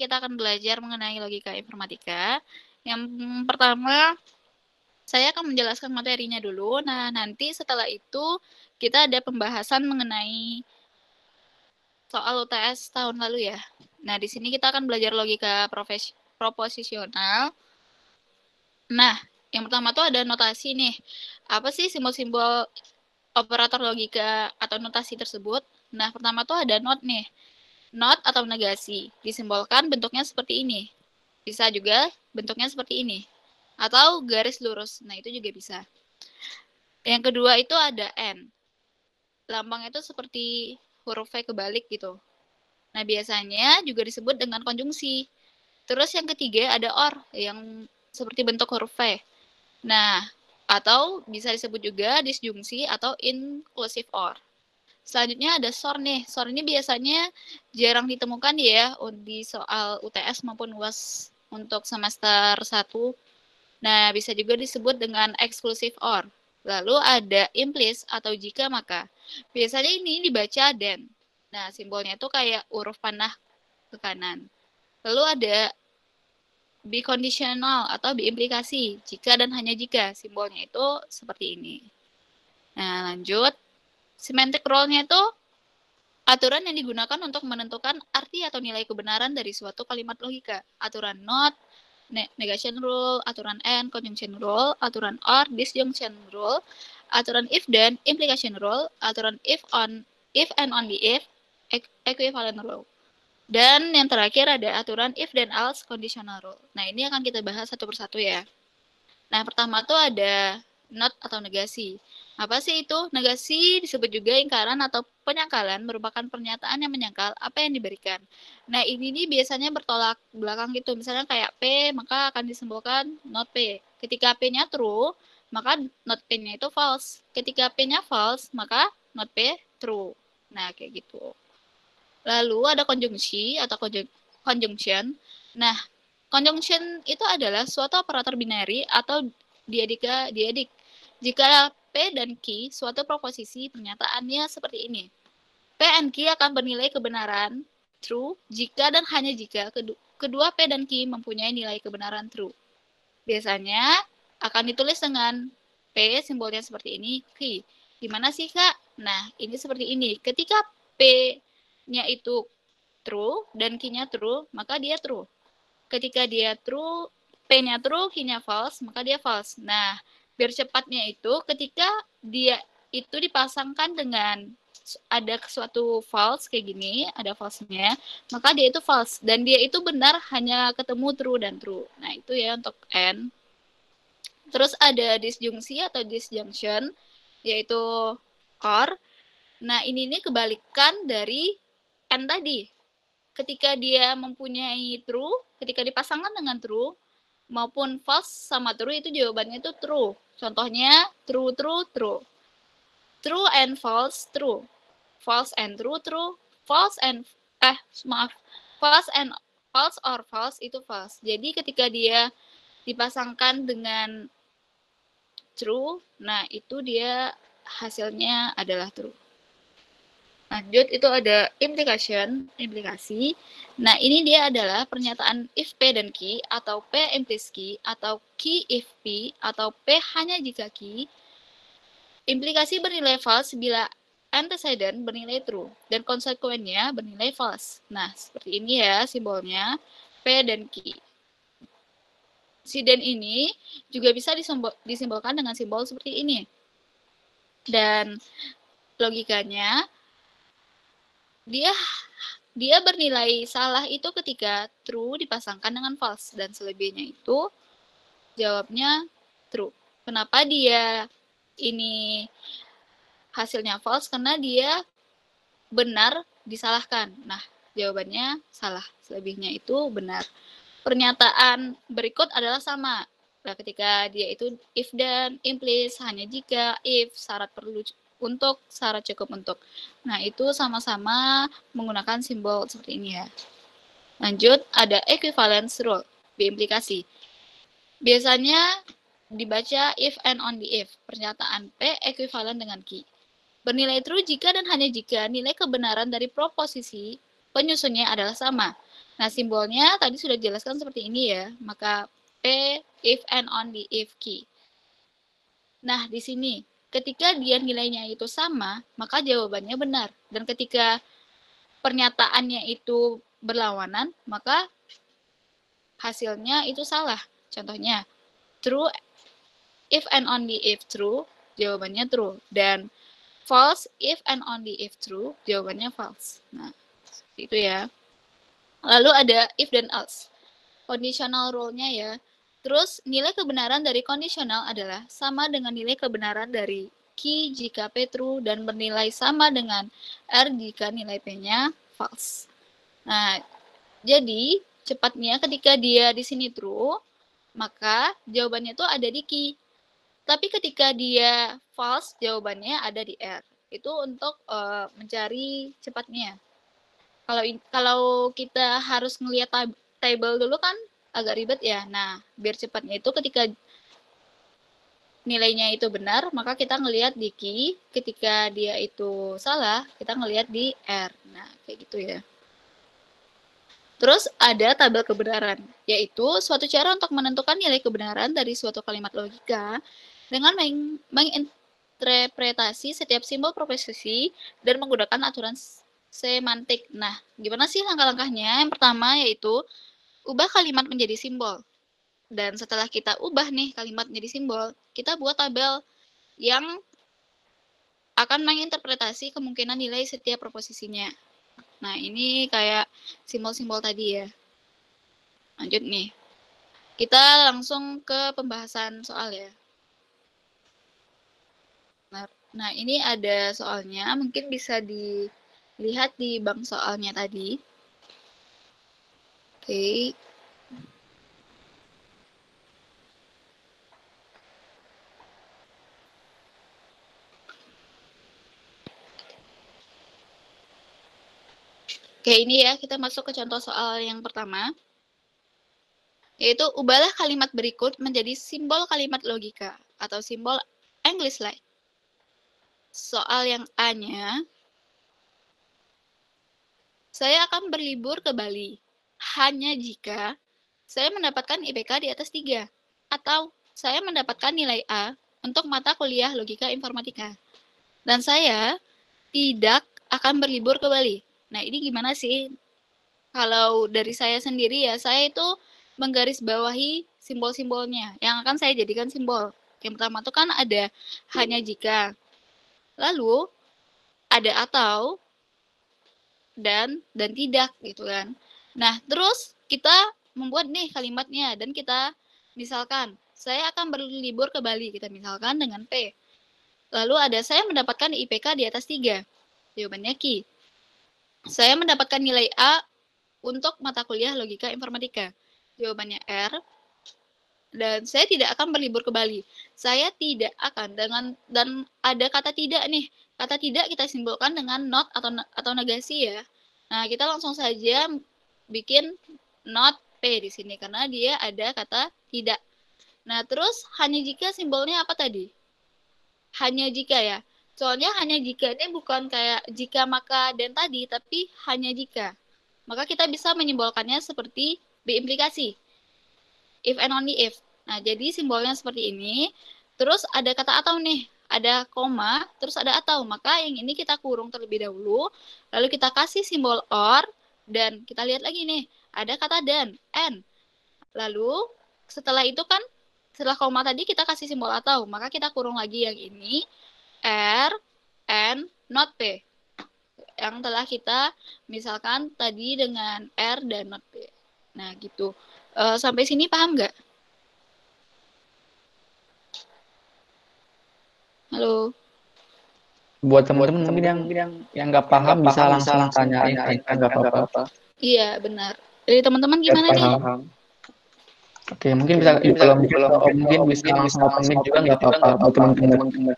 kita akan belajar mengenai logika informatika. Yang pertama, saya akan menjelaskan materinya dulu. Nah, nanti setelah itu kita ada pembahasan mengenai soal UTS tahun lalu ya. Nah, di sini kita akan belajar logika proposisional. Nah, yang pertama tuh ada notasi nih. Apa sih simbol-simbol operator logika atau notasi tersebut? Nah, pertama tuh ada not nih. Not atau negasi disimbolkan bentuknya seperti ini. Bisa juga bentuknya seperti ini. Atau garis lurus. Nah, itu juga bisa. Yang kedua itu ada N. Lambang itu seperti huruf V kebalik gitu. Nah, biasanya juga disebut dengan konjungsi. Terus yang ketiga ada OR yang seperti bentuk huruf V. Nah, atau bisa disebut juga disjungsi atau inclusive OR. Selanjutnya ada SOR nih. SOR ini biasanya jarang ditemukan ya di soal UTS maupun UAS untuk semester 1. Nah, bisa juga disebut dengan exclusive OR. Lalu ada implis atau jika maka. Biasanya ini dibaca dan. Nah, simbolnya itu kayak huruf panah ke kanan. Lalu ada biconditional atau biimplikasi. Jika dan hanya jika. Simbolnya itu seperti ini. Nah, lanjut. Semantic role-nya itu aturan yang digunakan untuk menentukan arti atau nilai kebenaran dari suatu kalimat logika. Aturan not, negation rule, aturan and, conjunction rule, aturan or, disjunction rule, aturan if dan, implication rule, aturan if and only if, equivalent rule. Dan yang terakhir ada aturan if dan else conditional rule. Nah, ini akan kita bahas satu persatu ya. Nah, pertama tuh ada not atau negasi. Apa sih itu? Negasi disebut juga ingkaran atau penyangkalan, merupakan pernyataan yang menyangkal apa yang diberikan. Nah, ini nih biasanya bertolak belakang gitu. Misalnya kayak P, maka akan disimbolkan not P. Ketika P-nya true, maka not P-nya itu false. Ketika P-nya false, maka not P true. Nah, kayak gitu. Lalu ada konjungsi atau conjunction. Nah, conjunction itu adalah suatu operator binary atau diadik. Jika P dan Q suatu proposisi pernyataannya seperti ini. P and Q akan bernilai kebenaran true jika dan hanya jika kedua P dan Q mempunyai nilai kebenaran true. Biasanya akan ditulis dengan P simbolnya seperti ini, Q. Gimana sih, Kak? Nah, ini seperti ini. Ketika P-nya itu true dan Q-nya true, maka dia true. Ketika dia true, P-nya true, Q-nya false, maka dia false. Nah, biar cepatnya itu ketika dia itu dipasangkan dengan ada suatu false kayak gini, ada false-nya, maka dia itu false dan dia itu benar hanya ketemu true dan true. Nah, itu ya untuk N. Terus ada disjungsi atau disjunction yaitu or. Nah, ini nih kebalikan dari N tadi. Ketika dia mempunyai true, ketika dipasangkan dengan true, maupun false sama true itu jawabannya itu true. Contohnya true, true, true. True and false, true. False and true, true. False and, false and false or false itu false. Jadi ketika dia dipasangkan dengan true, nah itu dia hasilnya adalah true. Lanjut itu ada implikasi. Nah, ini dia adalah pernyataan if P dan Q atau P implies Q atau Q if P atau P hanya jika Q. Implikasi bernilai false bila antecedent bernilai true dan konsekuennya bernilai false. Nah, seperti ini ya simbolnya P dan Q. Si dan ini juga bisa disimbolkan dengan simbol seperti ini. Dan logikanya dia bernilai salah itu ketika true dipasangkan dengan false dan selebihnya itu jawabnya true. Kenapa dia ini hasilnya false? Karena dia benar disalahkan. Nah, jawabannya salah. Selebihnya itu benar. Pernyataan berikut adalah sama. Nah, ketika dia itu if dan, implies, hanya jika, if, syarat perlu untuk, syarat cukup untuk. Nah, itu sama-sama menggunakan simbol seperti ini ya. Lanjut, ada equivalence rule, biimplikasi. Biasanya dibaca if and only if. Pernyataan P equivalent dengan Q. Bernilai true jika dan hanya jika nilai kebenaran dari proposisi penyusunnya adalah sama. Nah, simbolnya tadi sudah dijelaskan seperti ini ya. Maka P, if and only if key. Nah, di sini ketika dia nilainya itu sama, maka jawabannya benar. Dan ketika pernyataannya itu berlawanan, maka hasilnya itu salah. Contohnya, true if and only if true, jawabannya true. Dan false if and only if true, jawabannya false. Nah, itu ya. Lalu ada if dan else. Conditional rule-nya ya. Terus nilai kebenaran dari conditional adalah sama dengan nilai kebenaran dari key jika P true dan bernilai sama dengan R jika nilai P-nya false. Nah, jadi cepatnya ketika dia di sini true, maka jawabannya itu ada di key. Tapi ketika dia false, jawabannya ada di R. Itu untuk mencari cepatnya. Kalau kita harus ngelihat table dulu kan agak ribet ya. Nah, biar cepatnya itu ketika nilainya itu benar, maka kita ngelihat di key. Ketika dia itu salah, kita ngelihat di R. Nah, kayak gitu ya. Terus ada tabel kebenaran, yaitu suatu cara untuk menentukan nilai kebenaran dari suatu kalimat logika dengan menginterpretasi setiap simbol proposisi dan menggunakan aturan semantik. Nah, gimana sih langkah-langkahnya? Yang pertama yaitu ubah kalimat menjadi simbol. Dan setelah kita ubah nih kalimat menjadi simbol, kita buat tabel yang akan menginterpretasi kemungkinan nilai setiap proposisinya. Nah, ini kayak simbol-simbol tadi ya. Lanjut nih. Kita langsung ke pembahasan soal ya. Nah, ini ada soalnya, mungkin bisa dilihat di bank soalnya tadi. Oke. Oke, ini ya, kita masuk ke contoh soal yang pertama. Yaitu, ubahlah kalimat berikut menjadi simbol kalimat logika atau simbol English like. Soal yang A-nya, saya akan berlibur ke Bali hanya jika saya mendapatkan IPK di atas 3, atau saya mendapatkan nilai A untuk mata kuliah logika informatika. Dan saya tidak akan berlibur ke Bali. Nah, ini gimana sih? Kalau dari saya sendiri ya, saya itu menggarisbawahi simbol-simbolnya yang akan saya jadikan simbol. Yang pertama itu kan ada hanya jika. Lalu ada atau dan tidak gitu kan. Nah, terus kita membuat nih kalimatnya dan kita misalkan saya akan berlibur ke Bali, kita misalkan dengan P. Lalu ada saya mendapatkan IPK di atas 3. Jawabannya Ki. Saya mendapatkan nilai A untuk mata kuliah logika informatika. Jawabannya R. Dan saya tidak akan berlibur ke Bali. Saya tidak akan dan ada kata tidak nih. Kata tidak kita simbolkan dengan not atau negasi ya. Nah, kita langsung saja bikin not P di sini karena dia ada kata tidak. Nah, terus hanya jika simbolnya apa tadi? Hanya jika ya. Soalnya hanya jika ini bukan kayak jika maka dan tadi, tapi hanya jika. Maka kita bisa menyimbolkannya seperti biimplikasi. If and only if. Nah, jadi simbolnya seperti ini. Terus ada kata atau nih. Ada koma, terus ada atau. Maka yang ini kita kurung terlebih dahulu. Lalu kita kasih simbol or. Dan kita lihat lagi nih. Ada kata dan, and. Lalu setelah itu kan, setelah koma tadi kita kasih simbol atau. Maka kita kurung lagi yang ini. R, and, not P. Yang telah kita misalkan tadi dengan R dan not P. Nah, gitu. Sampai sini paham nggak? Halo. Buat teman-teman mungkin yang nggak paham bisa langsung tanyain aja nggak apa-apa. Iya, benar. Dari teman-teman gimana nih? Paham. Oke, mungkin bisa kalau mungkin bisa langsung open mic juga nggak apa-apa buat teman-teman.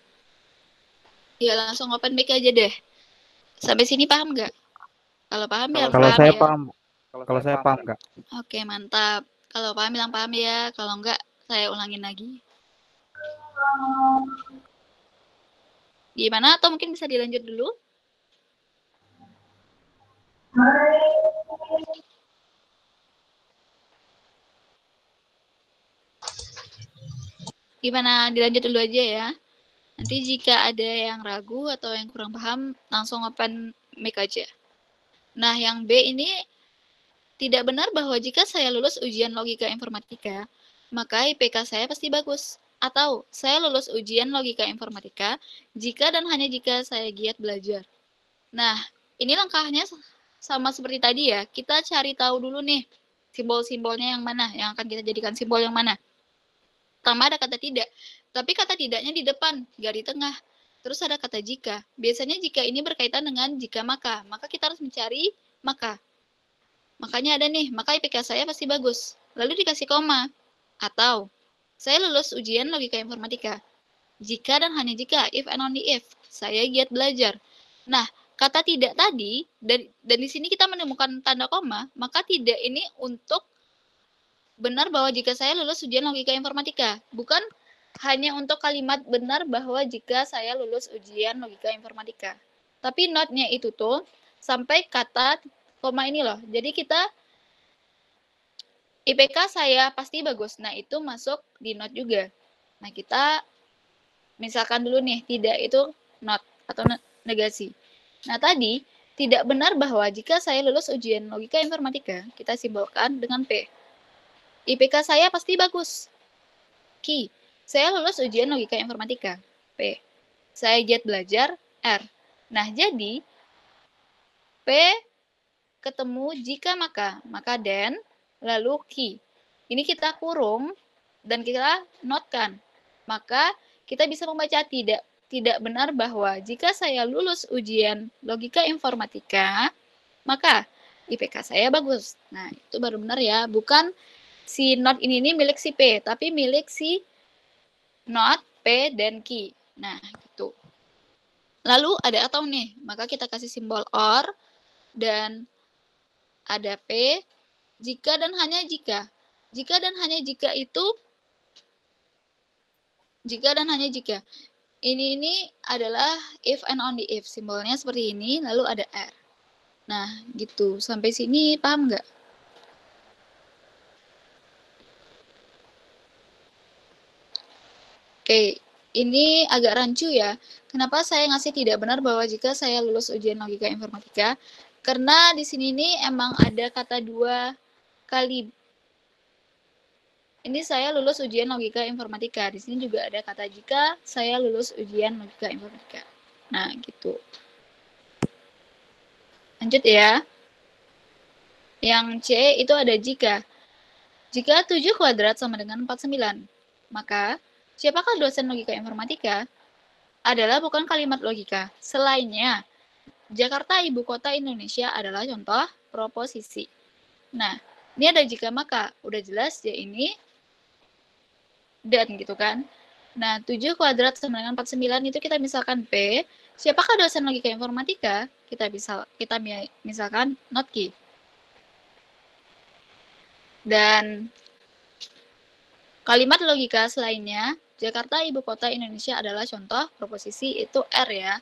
Iya, langsung open mic aja deh. Sampai sini paham nggak? Kalau paham bilang Kalau paham saya ya. paham, kalau saya paham nggak? Oke, mantap. Kalau paham bilang paham ya. Kalau nggak, saya ulangin lagi. Gimana? Atau mungkin bisa dilanjut dulu? Gimana, dilanjut dulu aja ya. Nanti jika ada yang ragu atau yang kurang paham, langsung open mic aja. Nah, yang B ini tidak benar bahwa jika saya lulus ujian logika informatika, maka IPK saya pasti bagus. Atau saya lulus ujian logika informatika jika dan hanya jika saya giat belajar. Nah, ini langkahnya sama seperti tadi ya. Kita cari tahu dulu nih simbol-simbolnya yang mana, yang akan kita jadikan simbol yang mana. Pertama ada kata tidak, tapi kata tidaknya di depan, gak di tengah. Terus ada kata jika. Biasanya jika ini berkaitan dengan jika maka kita harus mencari maka. Makanya ada nih, maka IPK saya pasti bagus. Lalu dikasih koma. Atau, saya lulus ujian logika informatika. Jika dan hanya jika, if and only if, saya giat belajar. Nah, kata tidak tadi, dan di sini kita menemukan tanda koma, maka tidak ini untuk benar bahwa jika saya lulus ujian logika informatika. Bukan hanya untuk kalimat benar bahwa jika saya lulus ujian logika informatika. Tapi not-nya itu tuh sampai kata koma ini loh. Jadi kita IPK saya pasti bagus. Nah, itu masuk di not juga. Nah, kita misalkan dulu nih, tidak itu not atau negasi. Nah, tadi tidak benar bahwa jika saya lulus ujian logika informatika, kita simbolkan dengan P. IPK saya pasti bagus. Q. Saya lulus ujian logika informatika. P. Saya giat belajar. R. Nah, jadi P ketemu jika maka then, lalu Q. Ini kita kurung dan kita notkan. Maka kita bisa membaca tidak benar bahwa jika saya lulus ujian logika informatika, maka IPK saya bagus. Nah, itu baru benar ya. Bukan si not ini milik si P, tapi milik si not, P, dan Q. Nah, gitu. Lalu ada atau nih, maka kita kasih simbol OR, dan ada P, jika dan hanya jika. Jika dan hanya jika itu, jika dan hanya jika. Ini adalah if and only if. Simbolnya seperti ini, lalu ada R. Nah, gitu. Sampai sini paham nggak? Oke, ini agak rancu ya. Kenapa saya ngasih tidak benar bahwa jika saya lulus ujian logika informatika? Karena di sini nih emang ada kata dua kali. Ini saya lulus ujian logika informatika. Di sini juga ada kata jika saya lulus ujian logika informatika. Nah, gitu. Lanjut ya. Yang C itu ada jika. Jika 7 kuadrat sama dengan 49, maka siapakah dosen logika informatika? Adalah bukan kalimat logika. Selainnya, Jakarta ibu kota Indonesia adalah contoh proposisi. Nah, ini ada jika maka. Udah jelas ya ini dan gitu kan. Nah, 7 kuadrat sama dengan 49 itu kita misalkan P. Siapakah dosen logika informatika? Kita misalkan not Q. Dan kalimat logika selainnya, Jakarta ibu kota Indonesia adalah contoh proposisi itu R ya.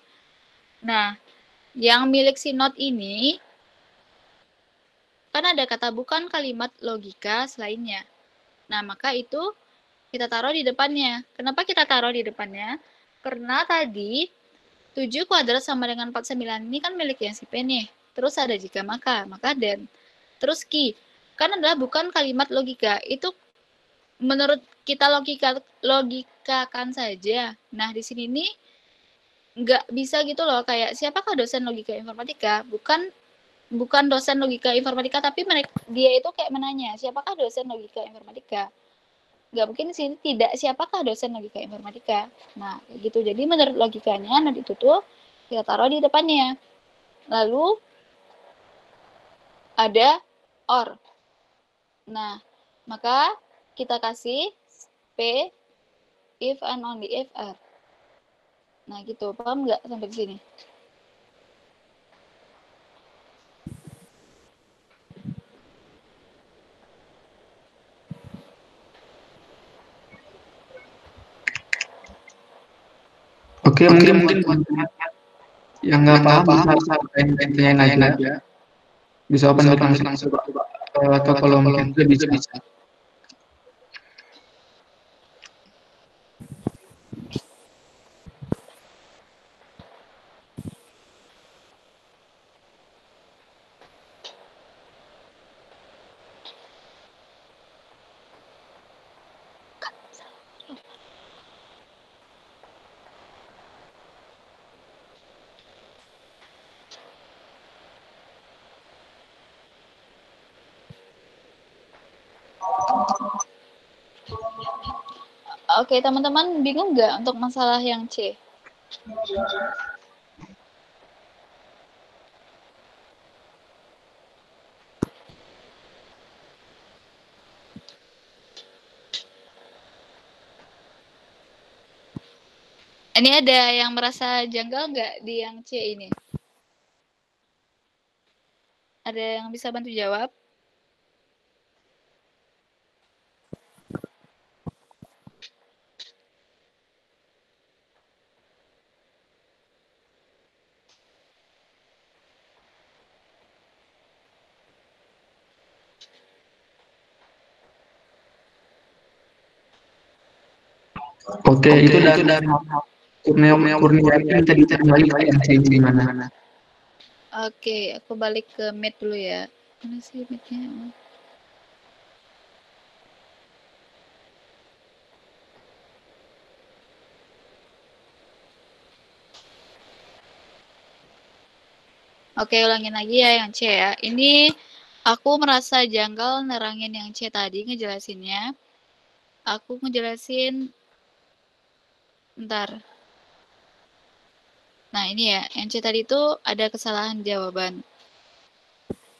Nah, yang milik si not ini kan ada kata bukan kalimat logika selainnya. Nah, maka itu kita taruh di depannya. Kenapa kita taruh di depannya? Karena tadi 7 kuadrat sama dengan 49 ini kan milik yang si P nih. Terus ada jika maka dan. Terus Q. Kan adalah bukan kalimat logika. Itu menurut kita logikakan saja. Nah, di sini nih nggak bisa gitu loh. Kayak siapakah dosen logika informatika? Bukan dosen logika informatika, tapi dia itu kayak menanya, siapakah dosen logika informatika? Nggak mungkin di sini tidak siapakah dosen logika informatika. Nah, kayak gitu. Jadi menurut logikanya, nah itu tuh kita taruh di depannya. Lalu ada OR. Nah, maka kita kasih P, if and only if R. Nah, gitu. Paham nggak sampai di sini? Oke, mungkin yang nggak paham bisa tanyain aja. Bisa open mic langsung atau kalau mungkin bisa. Oke, teman-teman bingung nggak untuk masalah yang C? Ini ada yang merasa janggal nggak di yang C ini? Ada yang bisa bantu jawab? Oke, itu dari Kurniawan tadi kembali ke yang C gimana? Oke, aku balik ke Meet dulu ya. Mana sih Meet-nya? Oke, ulangin lagi ya yang C ya. Ini aku merasa janggal nerangin yang C tadi ngejelasinnya. Aku ngejelasin bentar. Nah, ini ya, yang C tadi itu ada kesalahan jawaban.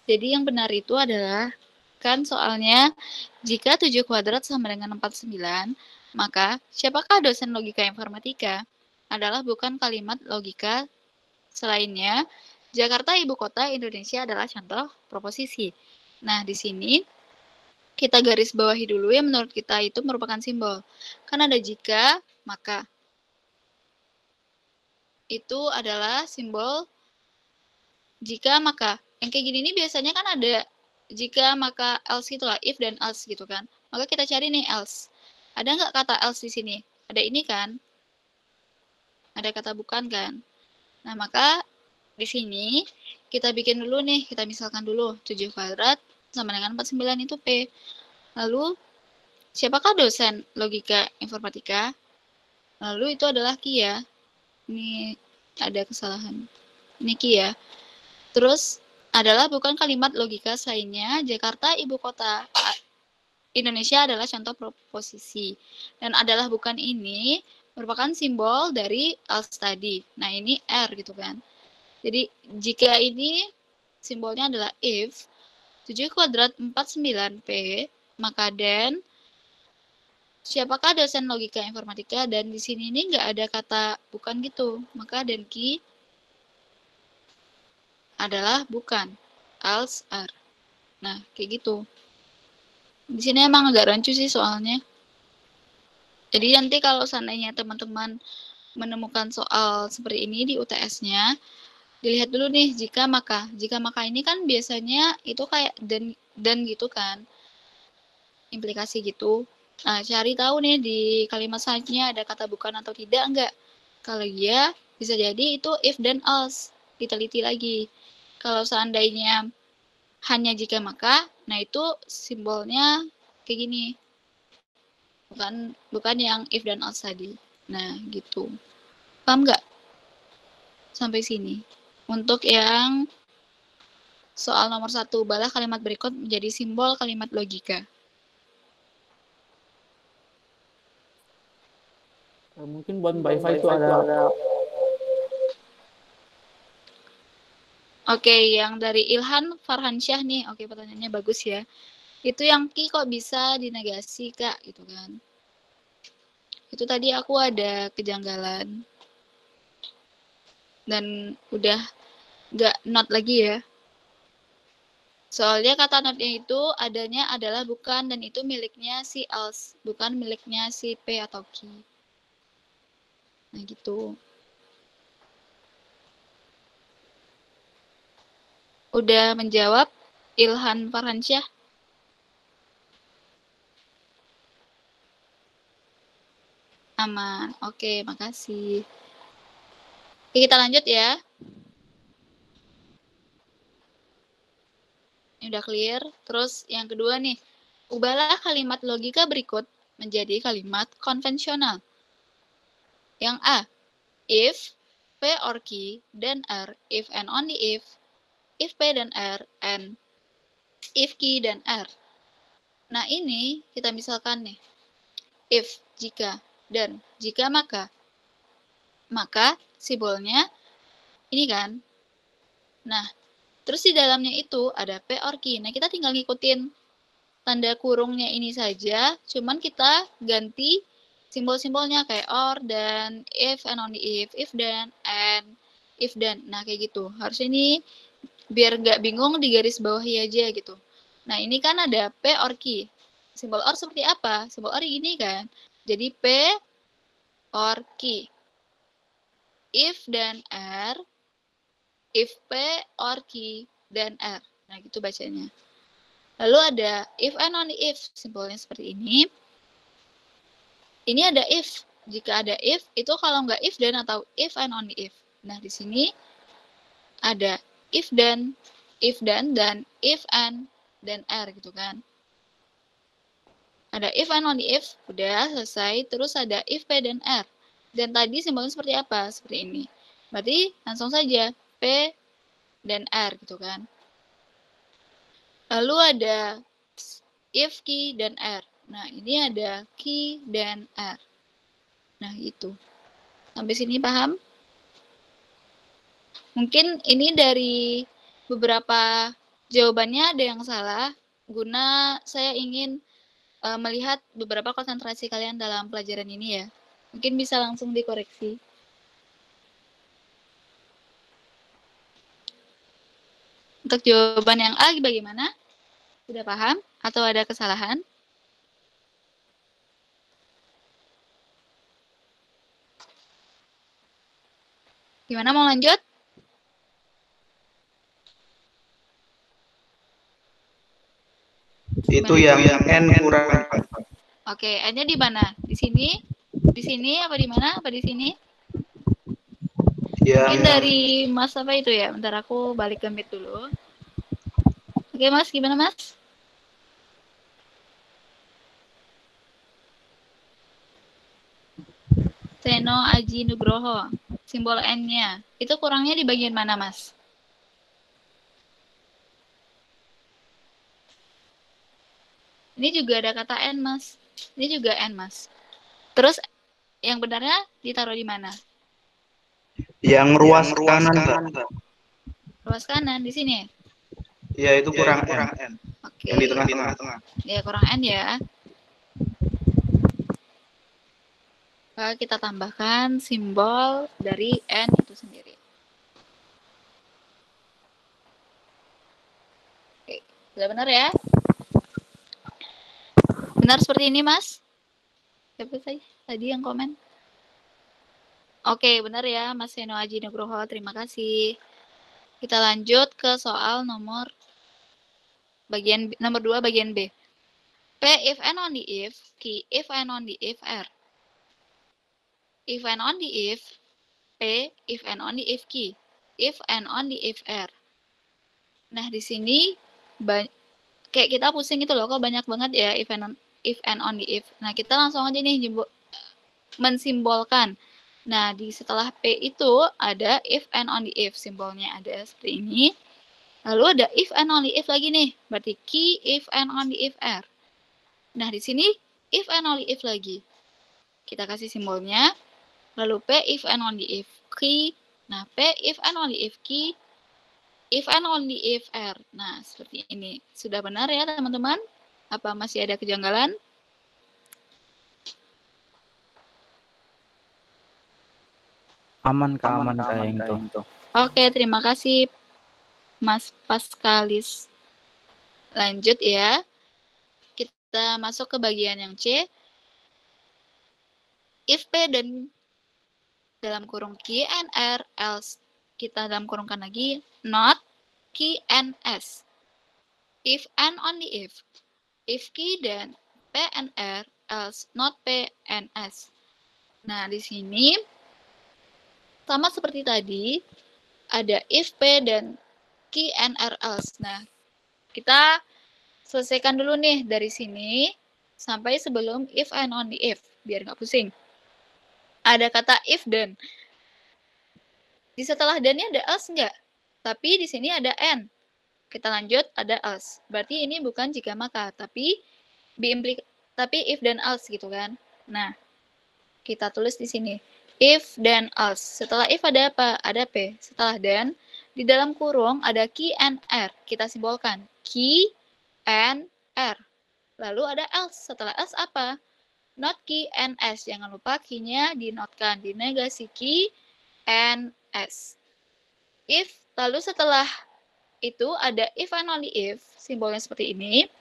Jadi yang benar itu adalah kan soalnya jika 7 kuadrat sama dengan 49, maka siapakah dosen logika informatika adalah bukan kalimat logika selainnya. Jakarta ibu kota Indonesia adalah contoh proposisi. Nah, di sini kita garis bawahi dulu yang menurut kita itu merupakan simbol. Kan ada jika, maka. Itu adalah simbol jika, maka. Yang kayak gini nih biasanya kan ada jika, maka, else gitu lah. If dan else gitu kan. Maka kita cari nih else. Ada nggak kata else di sini? Ada ini kan? Ada kata bukan kan? Nah, maka di sini kita bikin dulu nih, kita misalkan dulu 7 kuadrat sama dengan 49 itu P. Lalu, siapakah dosen logika informatika? Lalu itu adalah Ki ya. Ini ada kesalahan. Ini Ki ya. Terus, adalah bukan kalimat logika selainnya, Jakarta ibu kota Indonesia adalah contoh proposisi. Dan adalah bukan ini merupakan simbol dari else tadi. Nah, ini R gitu kan. Jadi, jika ini simbolnya adalah if, 7 kuadrat 49P, maka then, siapakah dosen logika informatika? Dan di sini ini nggak ada kata bukan gitu. Maka then key adalah bukan, else are. Nah, kayak gitu. Di sini emang agak rancu sih soalnya. Jadi nanti kalau seandainya teman-teman menemukan soal seperti ini di UTS-nya, dilihat dulu nih jika maka. Jika maka ini kan biasanya itu kayak dan gitu kan. Implikasi gitu. Nah, cari tahu nih di kalimat selanjutnya ada kata bukan atau tidak enggak. Kalau iya, bisa jadi itu if dan else. Diteliti lagi. Kalau seandainya hanya jika maka, nah itu simbolnya kayak gini. Bukan yang if dan else tadi. Nah, gitu. Paham nggak? Sampai sini. Untuk yang soal nomor 1, balah kalimat berikut menjadi simbol kalimat logika. Mungkin buat Mbak Eva itu ada Oke, yang dari Ilhan Farhansyah nih. Oke, pertanyaannya bagus ya. Itu yang Ki kok bisa dinegasi, Kak? Gitu kan. Itu tadi aku ada kejanggalan. Dan udah nggak not lagi ya. Soalnya kata notnya itu adanya adalah bukan dan itu miliknya si else, bukan miliknya si P atau Q. Nah gitu. Udah menjawab Ilhan Farhansyah? Aman. Oke, makasih. Oke, kita lanjut ya. Ini udah clear. Terus yang kedua nih. Ubahlah kalimat logika berikut menjadi kalimat konvensional. Yang A. If, P or Q, then R. If and only if P dan R, and if Q dan R. Nah, ini kita misalkan nih. If, jika, dan jika maka simbolnya ini kan. Nah, terus di dalamnya itu ada P or Q. Nah, kita tinggal ngikutin tanda kurungnya ini saja, cuman kita ganti simbol-simbolnya kayak or, dan, if, and only if dan, and, if dan. Nah, kayak gitu. Harusnya ini biar nggak bingung di garis bawahi aja gitu. Nah, ini kan ada P or Q. Simbol or seperti apa? Simbol or ini kan. Jadi P or Q. If dan R, if P or Q dan R. Nah, gitu bacanya. Lalu ada if and only if, simbolnya seperti ini. Ini ada if. Jika ada if, itu kalau nggak if dan atau if and only if. Nah, di sini ada if dan, dan if and, dan R gitu kan. Ada if and only if, udah selesai. Terus ada if P dan R. Dan tadi simbolnya seperti apa? Seperti ini. Berarti langsung saja P dan R gitu kan. Lalu ada if Q dan R. Nah, ini ada Q dan R. Nah, itu. Sampai sini paham? Mungkin ini dari beberapa jawabannya ada yang salah, guna saya ingin melihat beberapa konsentrasi kalian dalam pelajaran ini ya. Mungkin bisa langsung dikoreksi. Untuk jawaban yang A bagaimana? Sudah paham? Atau ada kesalahan? Gimana, mau lanjut? Itu yang N kurang. Oke, N-nya di mana? Di sini? Di sini apa di mana? Apa di sini? Mungkin dari Mas apa itu ya? Bentar aku balik ke Meet dulu. Oke, Mas, gimana, Mas? Seno Aji Nugroho. Simbol N-nya. Itu kurangnya di bagian mana, Mas? Ini juga ada kata N, Mas. Ini juga N, Mas. Terus yang benarnya ditaruh di mana? Yang ruas kanan, Mbak. Ruas kanan di sini. Iya, itu kurang N. Oke. Yang di tengah-tengah. Ya, kurang N ya. Kita tambahkan simbol dari N itu sendiri. Oke, sudah benar ya? Benar seperti ini, Mas? Siapa saja tadi yang komen? Oke, benar ya, Mas Seno Aji Nugroho. Terima kasih. Kita lanjut ke soal nomor 2 bagian B. P if and only if, Q if and only if, R. If and only if, P if and only if, Q. If and only if, R. Nah, di sini kayak kita pusing itu loh, kok banyak banget ya if and only if. Nah, kita langsung aja nih mensimbolkan. Nah, setelah P itu ada if and only if, simbolnya ada seperti ini. Lalu ada if and only if lagi nih, berarti Q if and only if, R. Nah, di sini if and only if lagi. Kita kasih simbolnya. Lalu P if and only if Q. Nah, P if and only if Q. If and only if, R. Nah, seperti ini. Sudah benar ya, teman-teman? Apa masih ada kejanggalan? Aman kayak itu. Oke, terima kasih Mas Paskalis. Lanjut ya. Kita masuk ke bagian yang C. If P dan dalam kurung Q and R, else kita dalam kurungkan lagi not Q and S. If and only if. If Q dan P and R, else not P and S. Nah, di sini sama seperti tadi, ada if P dan Q and R, else. Nah, kita selesaikan dulu nih dari sini sampai sebelum if and only if, biar nggak pusing. Ada kata if dan. Di setelah dan-nya ada else nggak? Tapi di sini ada and. Kita lanjut, ada else. Berarti ini bukan jika maka, tapi tapi if dan else gitu kan. Nah, kita tulis di sini. If dan else. Setelah if ada apa? Ada P. Setelah dan, di dalam kurung ada key and R. Kita simbolkan. Key and R. Lalu ada else. Setelah else apa? Not key and S. Jangan lupa key-nya dinotkan. Dinegasi key and S. If, lalu setelah itu ada if and only if. Simbolnya seperti ini.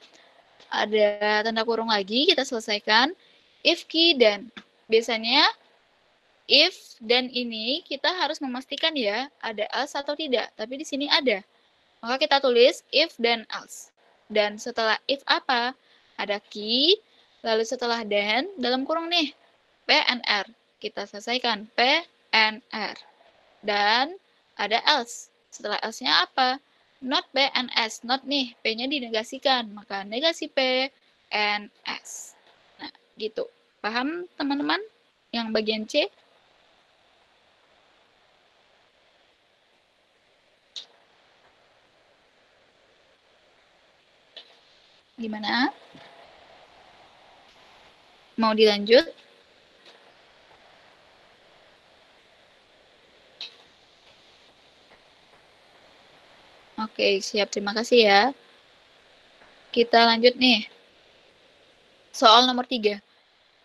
Ada tanda kurung lagi. Kita selesaikan. If key dan. Biasanya if dan ini kita harus memastikan ya ada else atau tidak. Tapi di sini ada. Maka kita tulis if dan else. Dan setelah if apa? Ada key. Lalu setelah dan dalam kurung nih P and R. Kita selesaikan P and R. Dan ada else. Setelah else-nya apa? Not P and S. Not nih. P-nya dinegasikan. Maka negasi P and S. Nah, gitu. Paham teman-teman? Yang bagian C? Gimana? Mau dilanjut? Oke, siap. Terima kasih ya. Kita lanjut nih. Soal nomor 3.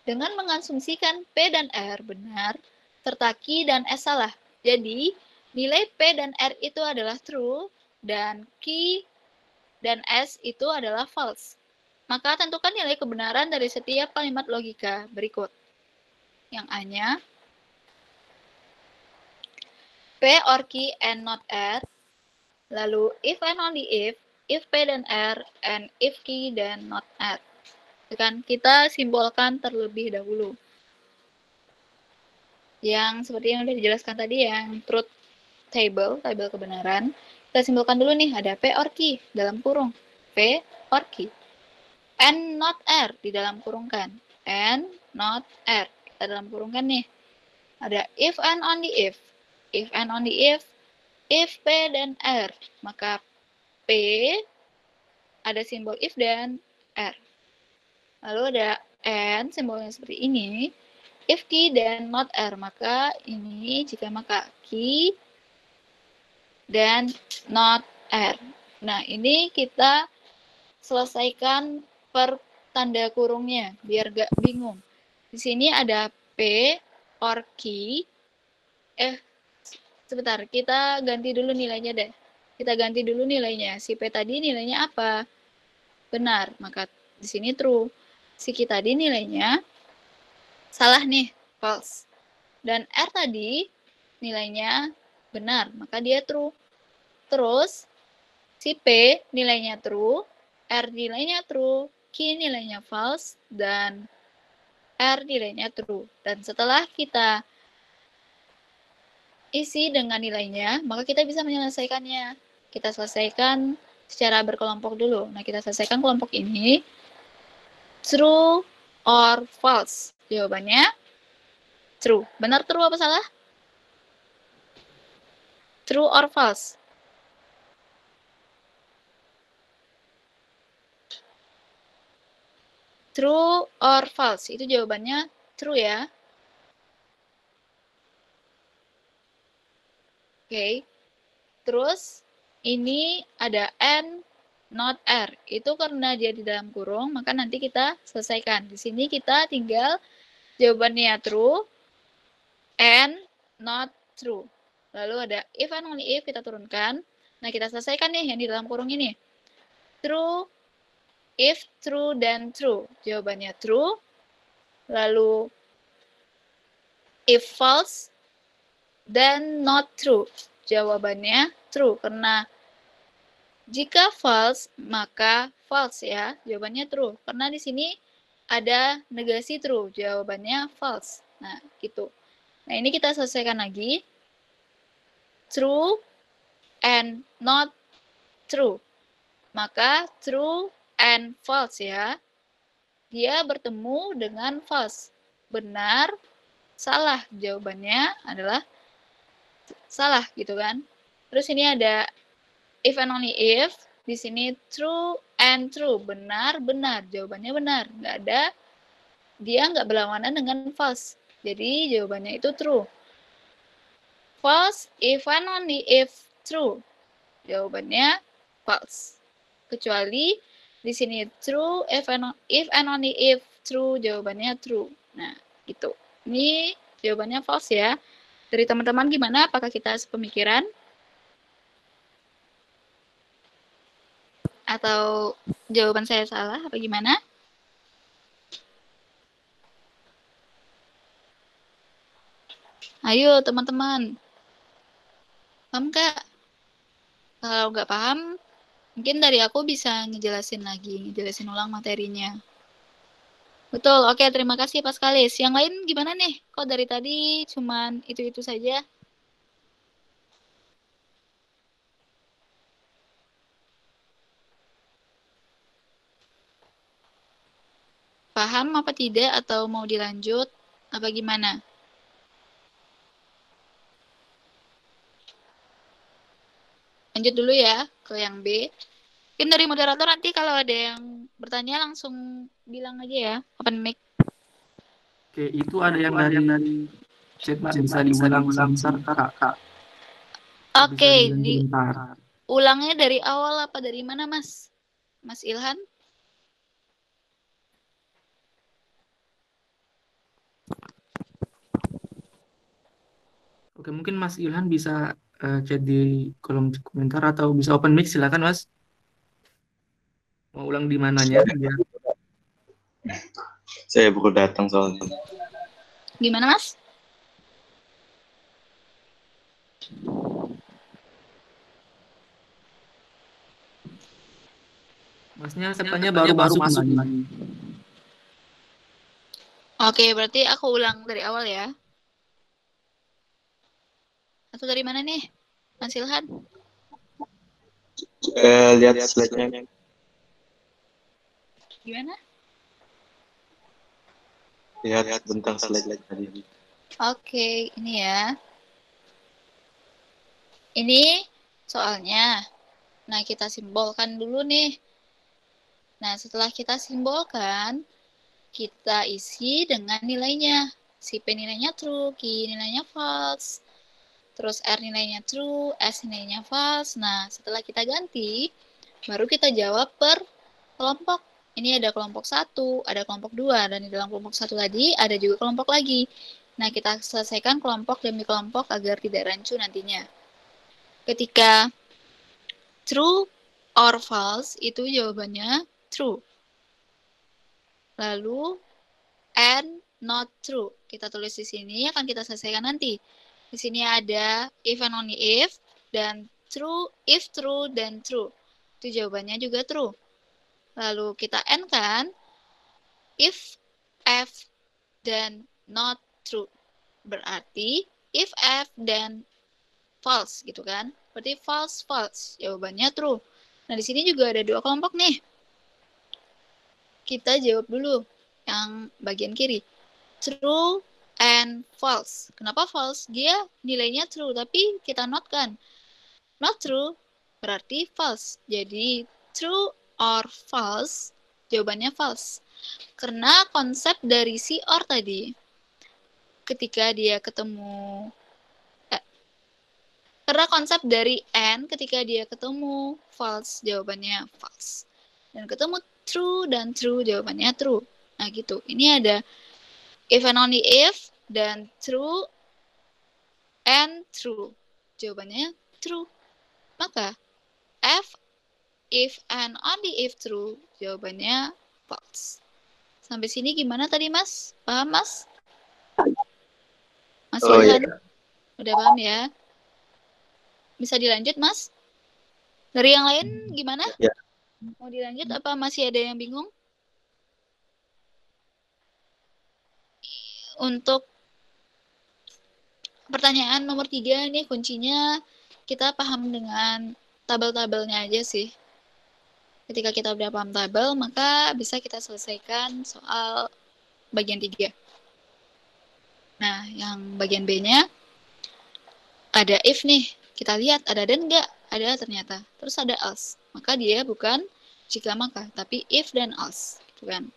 Dengan mengasumsikan P dan R benar, serta Q dan S salah. Jadi, nilai P dan R itu adalah true, dan Q dan S itu adalah false. Maka tentukan nilai kebenaran dari setiap kalimat logika berikut. Yang A-nya, P or Q and not R. Lalu if and only if P dan R, and if Q dan not R. Kan kita simbolkan terlebih dahulu. Yang seperti yang sudah dijelaskan tadi, yang truth table, tabel kebenaran. Kita simbolkan dulu nih, ada P or Q dalam kurung. P or Q. And not R di dalam kurung kan. And not R. Kita dalam kurung kan nih. Ada if and only if. If and only if P dan R. Maka P ada simbol if dan R. Lalu ada and, simbolnya seperti ini. If Q dan not R, maka ini jika maka Q dan not R. Nah, ini kita selesaikan per tanda kurungnya, biar gak bingung. Di sini ada P or Q. Sebentar, kita ganti dulu nilainya deh. Kita ganti dulu nilainya. Si P tadi nilainya apa? Benar, maka di sini true. Si Q tadi nilainya salah nih, false. Dan R tadi nilainya benar, maka dia true. Terus, si P nilainya true, R nilainya true, Q nilainya false, dan R nilainya true. Dan setelah kita isi dengan nilainya, maka kita bisa menyelesaikannya. Kita selesaikan secara berkelompok dulu. Nah, kita selesaikan kelompok ini. True or false? Jawabannya true. Benar true apa salah? True or false? True or false? Itu jawabannya true ya. Oke. Terus ini ada and not R. Itu karena dia di dalam kurung, maka nanti kita selesaikan. Di sini kita tinggal jawabannya true and not true. Lalu ada if and only if, kita turunkan. Nah, kita selesaikan nih yang di dalam kurung ini. True, if, true, dan true. Jawabannya true. Lalu if false, then not true. Jawabannya true, karena jika false, maka false ya. Jawabannya true. Karena di sini ada negasi true. Jawabannya false. Nah, gitu. Nah, ini kita selesaikan lagi. True and not true. Maka true and false ya. Dia bertemu dengan false. Benar, salah. Jawabannya adalah salah gitu kan. Terus ini ada if and only if. Di sini true and true. Benar, benar. Jawabannya benar. Nggak ada. Dia nggak berlawanan dengan false. Jadi jawabannya itu true. False if and only if true. Jawabannya false. Kecuali di sini true if and only if true, jawabannya true. Nah, gitu. Ini jawabannya false ya. Dari teman-teman gimana? Apakah kita sepemikiran? Atau jawaban saya salah apa gimana? Ayo teman-teman. Paham nggak? Kalau nggak paham, mungkin dari aku bisa ngejelasin lagi, ngejelasin ulang materinya. Betul, oke, terima kasih Paskalis. Yang lain gimana nih? Kok dari tadi cuman itu-itu saja? Paham apa tidak atau mau dilanjut? Apa gimana? Lanjut dulu ya ke yang B. Mungkin dari moderator nanti kalau ada yang bertanya langsung bilang aja ya, open mic. Oke, itu ada yang dari chat bisa diulang sebentar, Kak. Oke, Sebentar. ulangnya dari awal apa dari mana, Mas? Mas Ilhan? Oke, mungkin Mas Ilhan bisa chat di kolom komentar atau bisa open mic, silakan Mas. Mau ulang di mananya? Biar... Saya baru datang soalnya. Gimana, Mas? Masnya katanya baru masuk lagi. Oke, berarti aku ulang dari awal ya. Atau dari mana nih, Mas Ilhan? Lihat slide-nya. Gimana? Lihat tentang slide tadi. Oke, ini ya. Ini soalnya. Nah, kita simbolkan dulu nih. Nah, setelah kita simbolkan, kita isi dengan nilainya. Si P nilainya true, Q nilainya false. Terus R nilainya true, S nilainya false. Nah, setelah kita ganti, baru kita jawab per kelompok. Ini ada kelompok 1, ada kelompok 2, dan di dalam kelompok 1 tadi ada juga kelompok lagi. Nah, kita selesaikan kelompok demi kelompok agar tidak rancu nantinya. Ketika true or false, itu jawabannya true. Lalu, and not true. Kita tulis di sini, akan kita selesaikan nanti. Di sini ada if and only if, dan true, if true, dan true. Itu jawabannya juga true. Lalu kita end kan, if, f, dan not true. Berarti if, f, dan false gitu kan. Berarti false, false. Jawabannya true. Nah, di sini juga ada dua kelompok nih. Kita jawab dulu yang bagian kiri. True and false. Kenapa false? Dia nilainya true, tapi kita not kan. Not true berarti false. Jadi true or false, jawabannya false. Karena konsep dari si or tadi, ketika dia ketemu, karena konsep dari and ketika dia ketemu false, jawabannya false. Dan ketemu true dan true, jawabannya true. Nah gitu, ini ada if and only if, dan true and true. Jawabannya true. Maka F, if and only if true, jawabannya false. Sampai sini gimana tadi, Mas? Paham, Mas? Mas Ilhan? Iya. Udah paham ya? Bisa dilanjut, Mas? Dari yang lain gimana? Ya. Mau dilanjut apa masih ada yang bingung? Untuk pertanyaan nomor 3 nih kuncinya kita paham dengan tabel-tabelnya aja sih. Ketika kita udah paham tabel, maka bisa kita selesaikan soal bagian 3. Nah, yang bagian B-nya ada if nih. Kita lihat ada dan enggak? Ada ternyata. Terus ada else. maka dia bukan jika maka, tapi if dan else, gitu kan.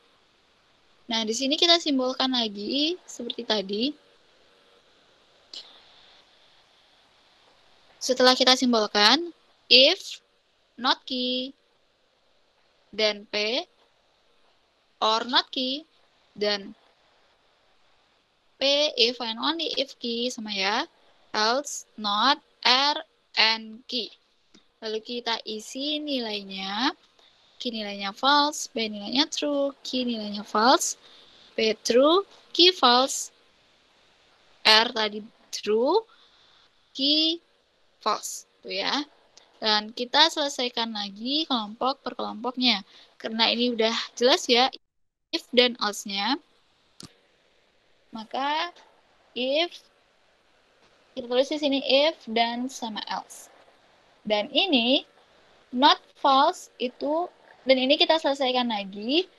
Nah, di sini kita simbolkan lagi seperti tadi. Setelah kita simbolkan if, not key, dan P, or not key, dan P, if and only if key, sama ya, else, not, R, and key. Lalu kita isi nilainya, key nilainya false, P nilainya true, key nilainya false, P true, key false, R tadi true, key false, tuh ya. Dan kita selesaikan lagi kelompok per kelompoknya. Karena ini udah jelas ya, if dan else-nya. Maka if, kita tulis di sini if dan sama else. Dan ini not false itu, dan ini kita selesaikan lagi.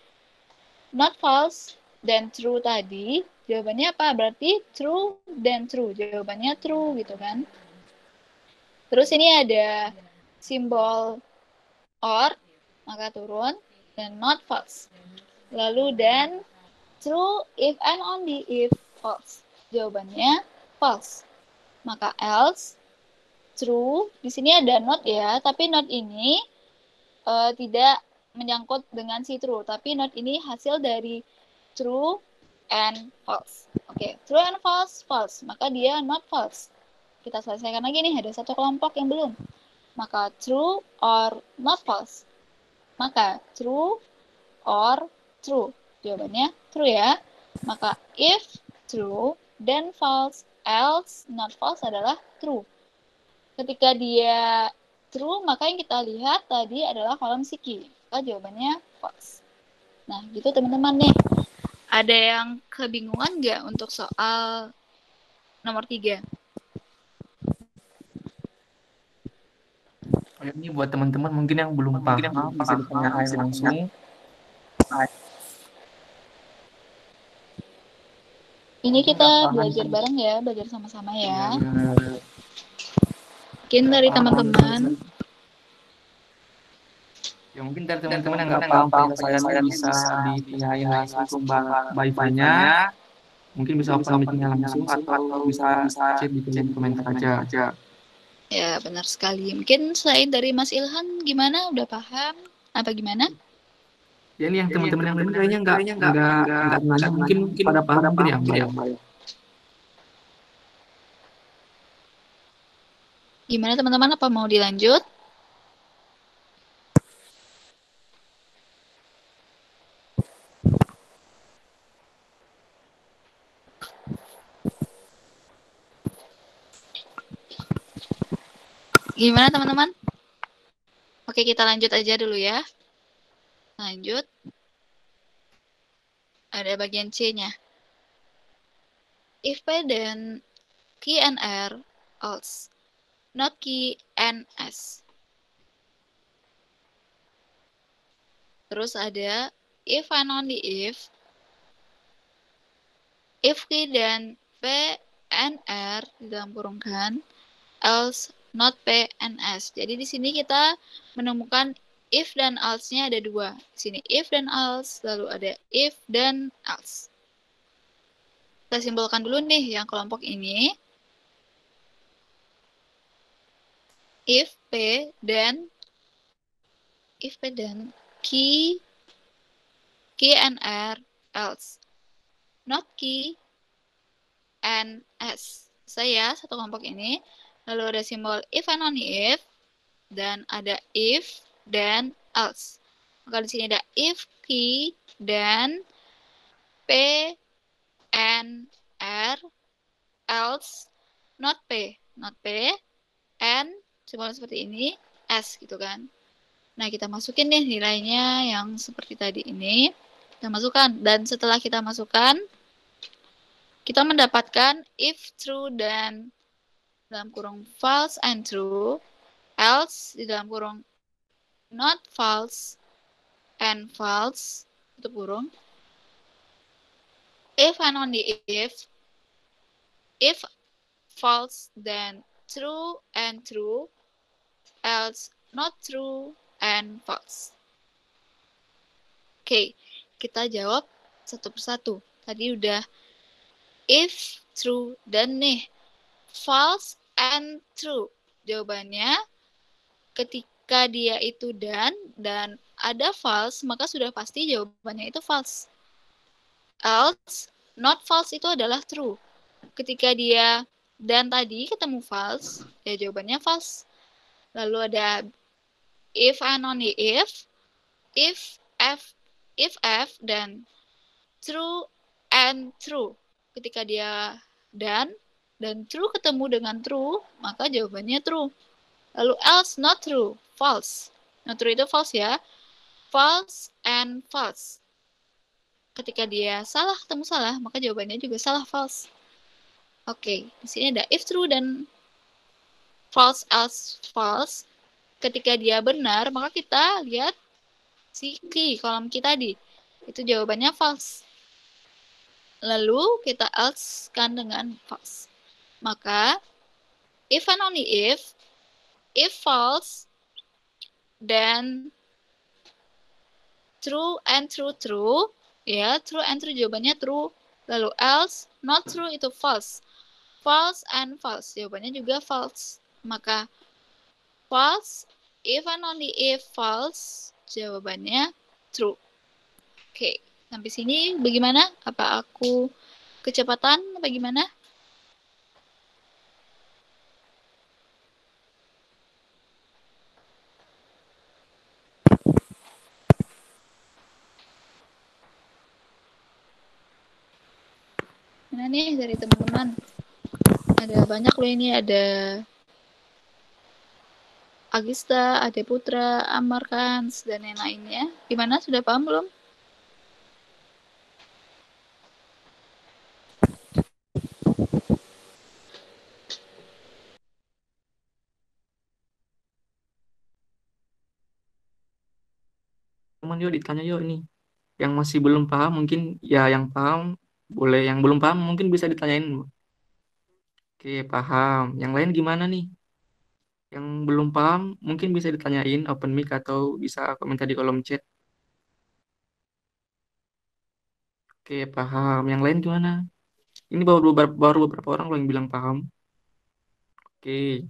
Not false dan true tadi, jawabannya apa? Berarti true dan true. Jawabannya true gitu kan. Terus ini ada simbol or, maka turun, dan not false. Lalu dan true if and only if false. Jawabannya false. Maka else, true, di sini ada not ya, tapi not ini tidak menyangkut dengan si true, tapi not ini hasil dari true and false. Oke, true and false, false. Maka dia not false. Kita selesaikan lagi nih, ada satu kelompok yang belum. Maka true or not false. Maka true or true. Jawabannya true ya. Maka if true, then false, else not false adalah true. Ketika dia true, maka yang kita lihat tadi adalah kolom si key. Maka jawabannya false. Nah, gitu teman-teman nih. Ada yang kebingungan nggak untuk soal nomor 3? Ini buat teman-teman mungkin yang belum paham bisa ditanyakan langsung. Ini kita belajar bareng ya, belajar sama-sama ya. Mungkin dari teman-teman. Ya mungkin dari teman-teman yang nggak paham penyelesaiannya bisa ditanyain langsung ke Mbak Ivanya. Mungkin bisa open meeting-nya langsung atau bisa chat di kolom komentar aja. Ya, benar sekali. Mungkin selain dari Mas Ilhan, gimana? Udah paham? Apa gimana? Ya ini yang teman-teman yang lain kayaknya nggak nanya, mungkin pada paham mungkin ya Mbak ya. Gimana teman-teman? Apa mau dilanjut? Gimana teman-teman? Oke, kita lanjut aja dulu ya. Lanjut. Ada bagian C-nya. If P then key and R, else. Not key and S. Terus ada if and only if key dan P and R di dalam kurung kan, else not P and S. Jadi di sini kita menemukan if dan else-nya ada dua. Di sini if dan else, lalu ada if dan else. Kita simbolkan dulu nih yang kelompok ini. If P dan key and R, else. Not key and S. Saya satu kelompok ini. Lalu ada simbol if and only if, dan ada if dan else. Maka di sini ada if key dan P and R, else not P and simbol seperti ini S gitu kan. Nah, kita masukin nih nilainya yang seperti tadi ini. Kita masukkan, dan setelah kita masukkan, kita mendapatkan if true dan dalam kurung false and true, else di dalam kurung not false and false, tutup kurung, if and only if false then true and true, else not true and false. Oke, kita jawab satu persatu. Tadi udah if, true, dan nih false and true. Jawabannya ketika dia itu dan ada false, maka sudah pasti jawabannya itu false. Else, not false itu adalah true. Ketika dia dan tadi ketemu false, ya jawabannya false. Lalu ada if and only if F, dan true and true. Ketika dia dan true ketemu dengan true, maka jawabannya true. Lalu else, not true, false. Not true itu false ya. False and false. Ketika dia salah ketemu salah, maka jawabannya juga salah, false. Oke, di sini ada if true dan false, else, false. Ketika dia benar, maka kita lihat si key, kolom key tadi. Itu jawabannya false. Lalu kita else kan dengan false. Maka, if and only if false, then true and true, ya, true and true jawabannya true. Lalu else, not true itu false. False and false, jawabannya juga false. Maka, false, if and only if false, jawabannya true. Oke, sampai sini bagaimana? Apa aku kecepatan? Bagaimana? Mana nih dari teman-teman? Ada banyak loh ini, ada Agista, ada Putra, Amar Kans, dan yang lainnya. Gimana, sudah paham belum? Teman yuk ditanya yuk ini. Yang masih belum paham mungkin ya yang paham boleh, yang belum paham mungkin bisa ditanyain. Oke, paham. Yang lain gimana nih? Yang belum paham mungkin bisa ditanyain open mic atau bisa komentar di kolom chat. Oke, paham. Yang lain gimana? Ini baru beberapa orang loh yang bilang paham. Oke.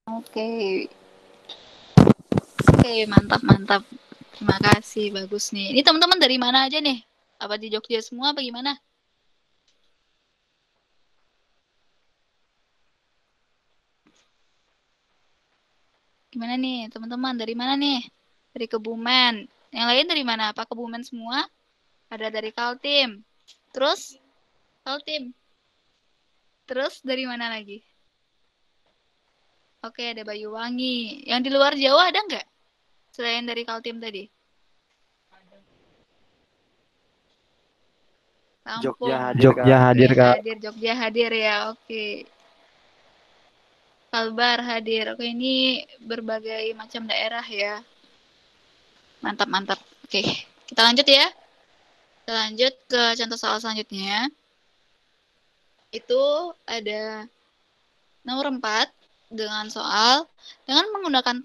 Oke. Oke, mantap. Terima kasih, bagus nih. Ini teman-teman dari mana aja nih? Apa di Jogja semua apa gimana? Gimana nih, teman-teman? Dari mana nih? Dari Kebumen. Yang lain dari mana? Apa Kebumen semua? Ada dari Kaltim. Terus? Kaltim. Terus dari mana lagi? Oke, ada Banyuwangi. Yang di luar Jawa ada nggak? Selain dari Kaltim tadi? Lampung. Jogja hadir, Kak. Jogja hadir ya, oke. Kalbar hadir. Oke, ini berbagai macam daerah ya. Mantap. Oke, kita lanjut ya. Kita lanjut ke contoh soal selanjutnya. Itu ada nomor 4 dengan soal dengan menggunakan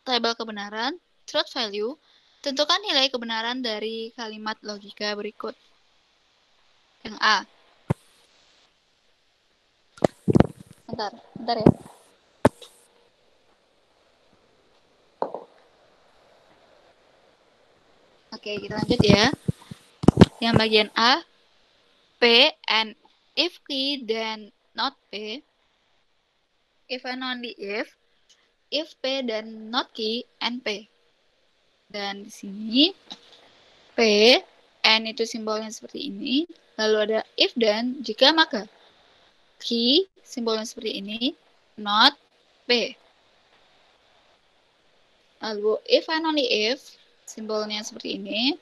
tabel kebenaran, truth value, tentukan nilai kebenaran dari kalimat logika berikut. Yang A. Bentar ya. Oke, kita lanjut ya. Yang bagian A, P and if P dan not P, if and only if P dan not Q and P. Dan di sini P, N itu simbolnya seperti ini, lalu ada if dan jika maka. Q simbolnya seperti ini, not P. Lalu if and only if simbolnya seperti ini.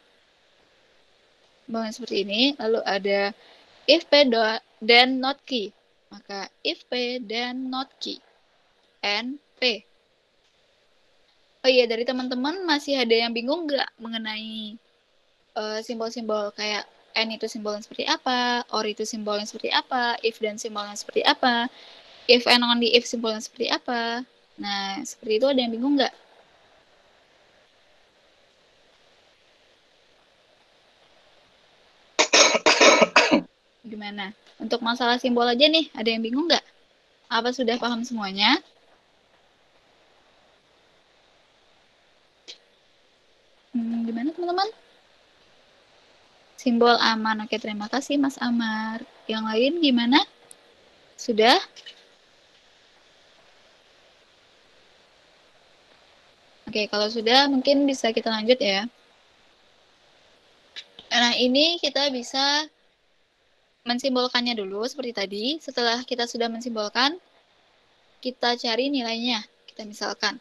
Lalu ada if P dan not Q. Maka if P dan not Q. N P. Oh iya, dari teman-teman masih ada yang bingung nggak mengenai simbol-simbol kayak N itu simbolnya seperti apa, OR itu simbolnya seperti apa, if dan simbolnya seperti apa. If and only if simbolnya seperti apa? Nah, seperti itu ada yang bingung nggak? Gimana? Untuk masalah simbol aja nih, ada yang bingung nggak? Apa sudah paham semuanya? Gimana teman-teman? Simbol aman. Oke, terima kasih Mas Amar. Yang lain gimana? Sudah? Oke, kalau sudah mungkin bisa kita lanjut ya. Nah, ini kita bisa mensimbolkannya dulu seperti tadi. Setelah kita sudah mensimbolkan, kita cari nilainya. Kita misalkan,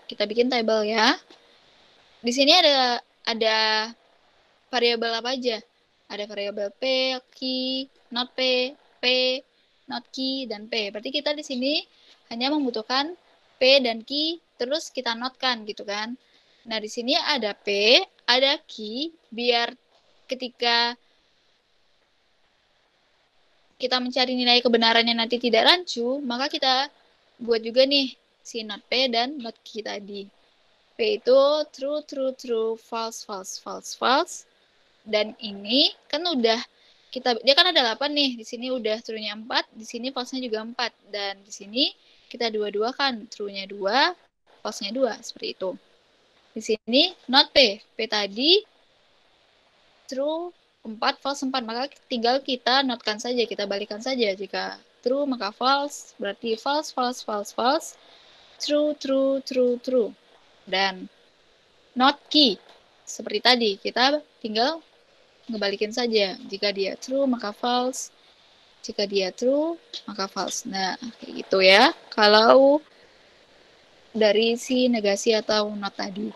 kita bikin table ya. Di sini ada variabel apa aja? Ada variabel P, key, not P, not key, dan P. Berarti kita di sini hanya membutuhkan P dan key, terus kita notkan gitu kan. Nah, di sini ada P, ada key, biar ketika kita mencari nilai kebenarannya nanti tidak rancu, maka kita buat juga nih si not P dan not key tadi. P itu true, true, true, false, false, false, false. Dan ini kan udah dia kan ada 8 nih. Di sini udah true-nya 4, di sini false-nya juga 4. Dan di sini kita dua-dua kan, true-nya 2, false-nya 2, seperti itu. Di sini not P. P tadi true 4, false 4. Maka tinggal kita notkan saja, kita balikan saja. Jika true maka false, berarti false, false, false, false. True, true, true, true. Dan not key. Seperti tadi, kita tinggal ngebalikin saja. Jika dia true maka false. Jika dia true maka false. Nah, kayak gitu ya. Kalau dari si negasi atau not tadi.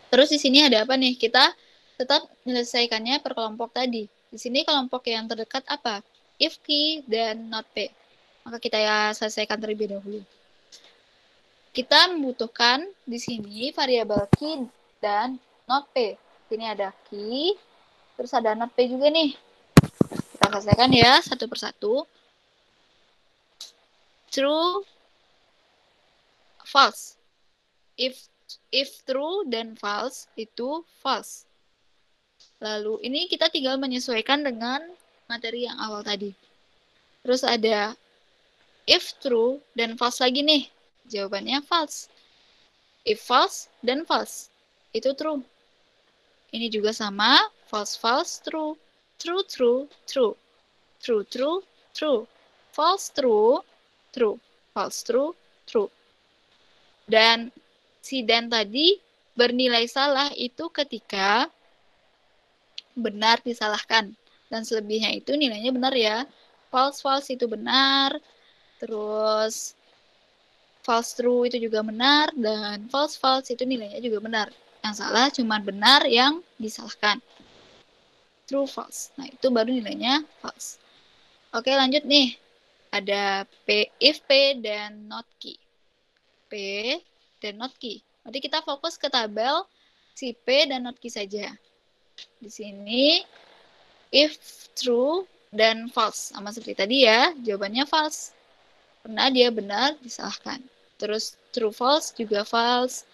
Terus di sini ada apa nih? Kita tetap menyelesaikannya per kelompok tadi. Di sini kelompok yang terdekat apa? If key dan not P. Maka kita ya selesaikan terlebih dahulu. Kita membutuhkan di sini variabel key dan not P. Sini ada key, terus ada not P juga nih. Kita selesaikan ya satu persatu. True, false. If true dan false itu false. Lalu ini kita tinggal menyesuaikan dengan materi yang awal tadi. Terus ada if true dan false lagi nih. Jawabannya false. If false dan false itu true. Ini juga sama, false, false, true. True, true, true. True, true, true. False, true, true. False, true, true. Dan si dan tadi bernilai salah itu ketika benar disalahkan. Dan selebihnya itu nilainya benar ya. False, false itu benar. Terus false, true itu juga benar. Dan false, false itu nilainya juga benar. Yang salah cuma benar, yang disalahkan. True, false. Nah, itu baru nilainya false. Oke, lanjut nih. Ada P, if P dan not key. P dan not key. Nanti kita fokus ke tabel si P dan not key saja. Di sini, if true dan false. Sama seperti tadi ya, jawabannya false. Karena dia benar, disalahkan. Terus true, false juga false.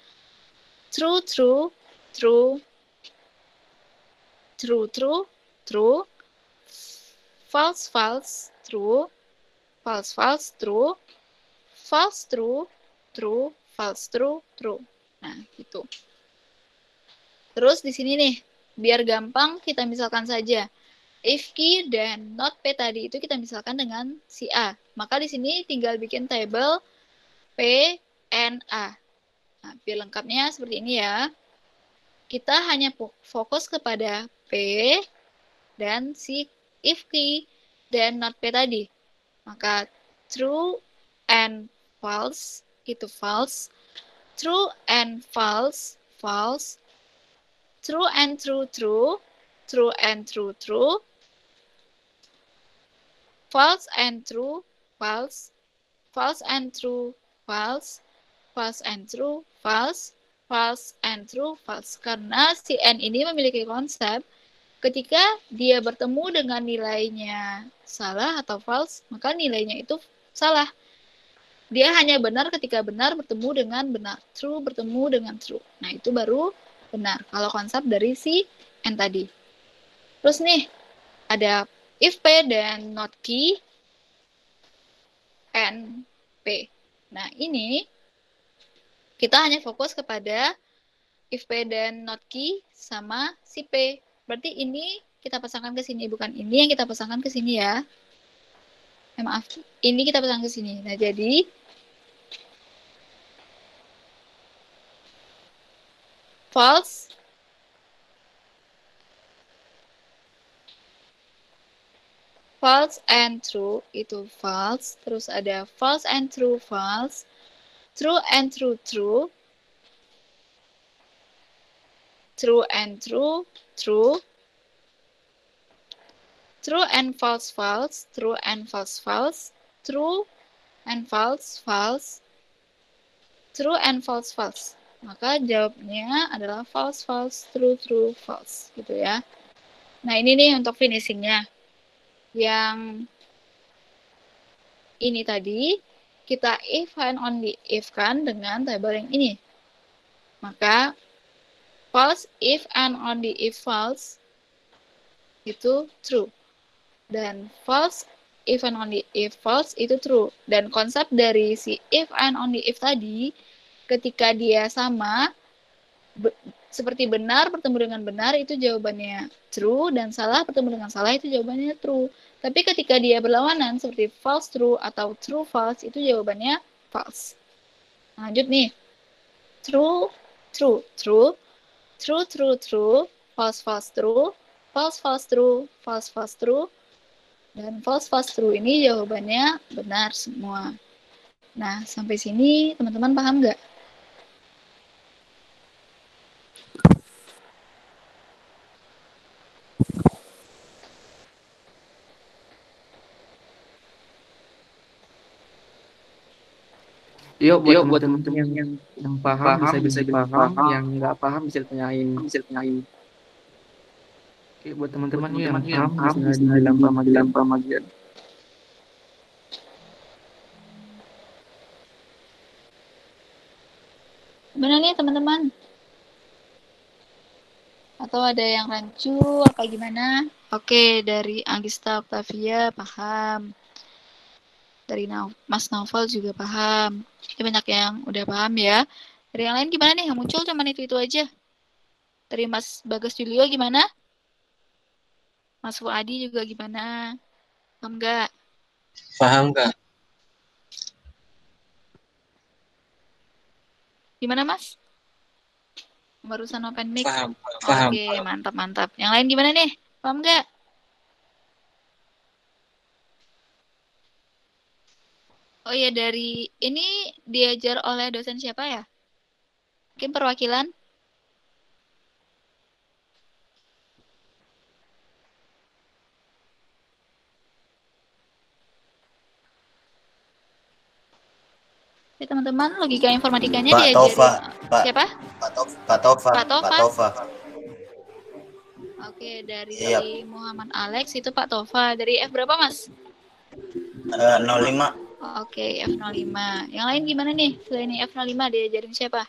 True, true, true. True, true, true. False, false, true. False, false, true. False, true, true. False, true, true. Nah, gitu. Terus di sini nih, biar gampang kita misalkan saja. If key dan not P tadi itu kita misalkan dengan si A. Maka di sini tinggal bikin table P and A. Nah, biar lengkapnya seperti ini ya. Kita hanya fokus kepada P dan si if key dan not P tadi. Maka true and false itu false. True and false, false. True and true, true. True and true, true. False and true, false. False and true, false. False and true, false. False and true, false. Karena si N ini memiliki konsep ketika dia bertemu dengan nilainya salah atau false, maka nilainya itu salah. Dia hanya benar ketika benar bertemu dengan benar. True bertemu dengan true. Nah, itu baru benar. Kalau konsep dari si N tadi. Terus nih, ada if P dan not key N P. Nah, ini kita hanya fokus kepada if P dan not key sama si P. Berarti ini kita pasangkan ke sini, bukan ini yang kita pasangkan ke sini ya. Maaf, ini kita pasang ke sini. Nah, jadi false and true itu false, terus ada false and true false, true and true true, true and true true, true and false false, true and false false, true and false false, true and false false. Maka jawabnya adalah false false, true true false gitu ya. Nah, ini nih untuk finishingnya. Yang ini tadi kita if and only if kan dengan tabel yang ini. Maka false if and only if false itu true. Dan false if and only if false itu true. Dan konsep dari si if and only if tadi, ketika dia sama, seperti benar bertemu dengan benar itu jawabannya true, dan salah bertemu dengan salah itu jawabannya true. Tapi ketika dia berlawanan seperti false true atau true false itu jawabannya false. Lanjut nih. True, true, true, true, true, true, false, false, true, false, false, true, false, false, true, dan false, false, true ini jawabannya benar semua. Nah, sampai sini teman-teman paham nggak? Iya, buat teman-teman yang paham bisa paham, yang nggak paham bisa ditanyain. Oke, buat teman-teman yang paham bisa dilempar magian. Gimana nih teman-teman? Atau ada yang rancu apa gimana? Oke, dari Agista Octavia paham. Dari Mas Novel juga paham. Ini banyak yang udah paham ya. Dari yang lain gimana nih? Yang muncul cuman itu aja. Dari Mas Bagas Julio gimana? Mas Fuadi juga gimana? Paham nggak? Paham nggak? Gimana Mas? Barusan open mic. Paham. Oke, mantap. Yang lain gimana nih? Paham nggak? Oh iya, dari ini diajar oleh dosen siapa ya? Mungkin perwakilan? Ya, teman-teman, logika informatikanya Pak diajarin Tova. siapa? Pak Tova. Pak Tova. Pak Tova. Oke, dari Siap. Muhammad Alex itu Pak Tova. Dari F berapa, Mas? 05. Oke, F05. Yang lain gimana nih? Selain F05 diajarin siapa?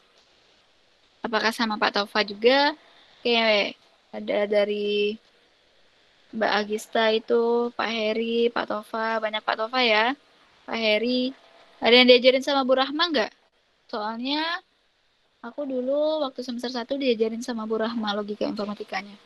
Apakah sama Pak Tova juga? Oke, ada dari Mbak Agista itu, Pak Heri, Pak Tova. Banyak Pak Tova ya. Pak Heri. Ada yang diajarin sama Bu Rahma nggak? Soalnya aku dulu waktu semester 1 diajarin sama Bu Rahma logika informatikanya.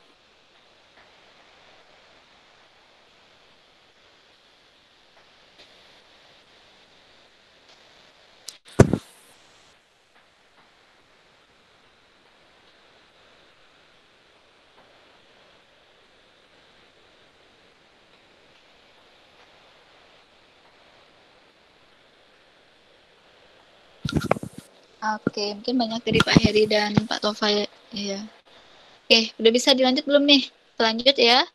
Oke, mungkin banyak dari Pak Heri dan Pak Tova ya. Iya. Oke, udah bisa dilanjut belum nih? Lanjut ya.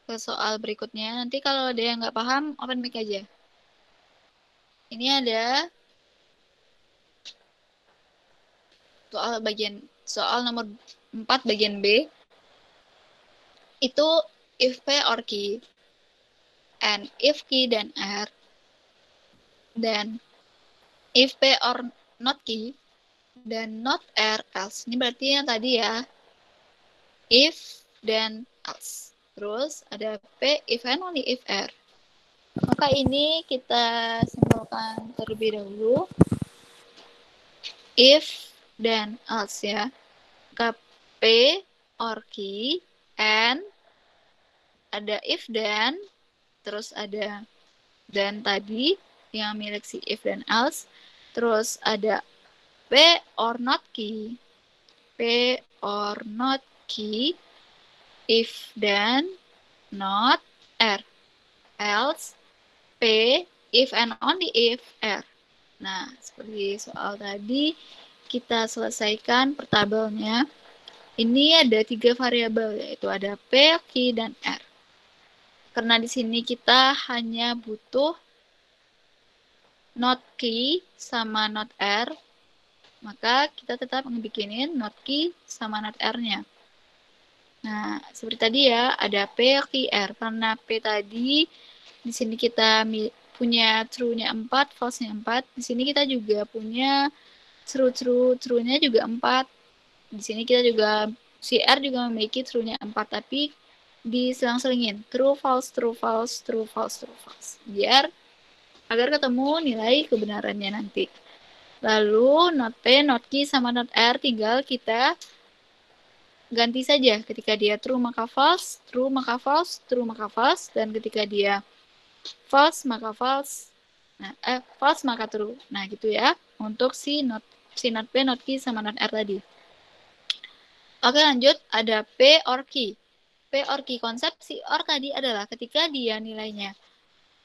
Ke soal berikutnya. Nanti kalau ada yang nggak paham, open mic aja. Ini ada soal nomor 4 bagian B. itu if P or Q, and if Q dan R, dan if P or not Q, dan not R else. Ini berarti yang tadi ya, if dan else. Terus ada P, if and only if R. Maka ini kita simpulkan terlebih dahulu. If dan else ya. Maka P or Q, and ada if dan, terus ada dan tadi yang milik si if dan else, terus ada P or not Q, P or not Q, if dan not R, else P if and only if R. Nah, seperti soal tadi kita selesaikan per tabelnya. Ini ada 3 variabel, yaitu ada P, Q, dan R. Karena di sini kita hanya butuh not Q sama not R, maka kita tetap ngebikinin not Q sama not R-nya. Nah, seperti tadi ya, ada P, Q, R. Karena P tadi, di sini kita punya true-nya 4, false-nya 4. Di sini kita juga punya true-nya juga 4. Di sini kita juga, si R juga memiliki true-nya 4, tapi diselang-selingin. True, false, true, false, true, false, true, false. Biar agar ketemu nilai kebenarannya nanti. Lalu not P, not Q, sama not R tinggal kita ganti saja. Ketika dia true maka false, true maka false, true maka false, dan ketika dia false maka false. Nah, false maka true. Nah, gitu ya untuk si not P, not Q, sama not R tadi. Oke, lanjut. Ada P or Q. P or Q, konsep si or tadi adalah ketika dia nilainya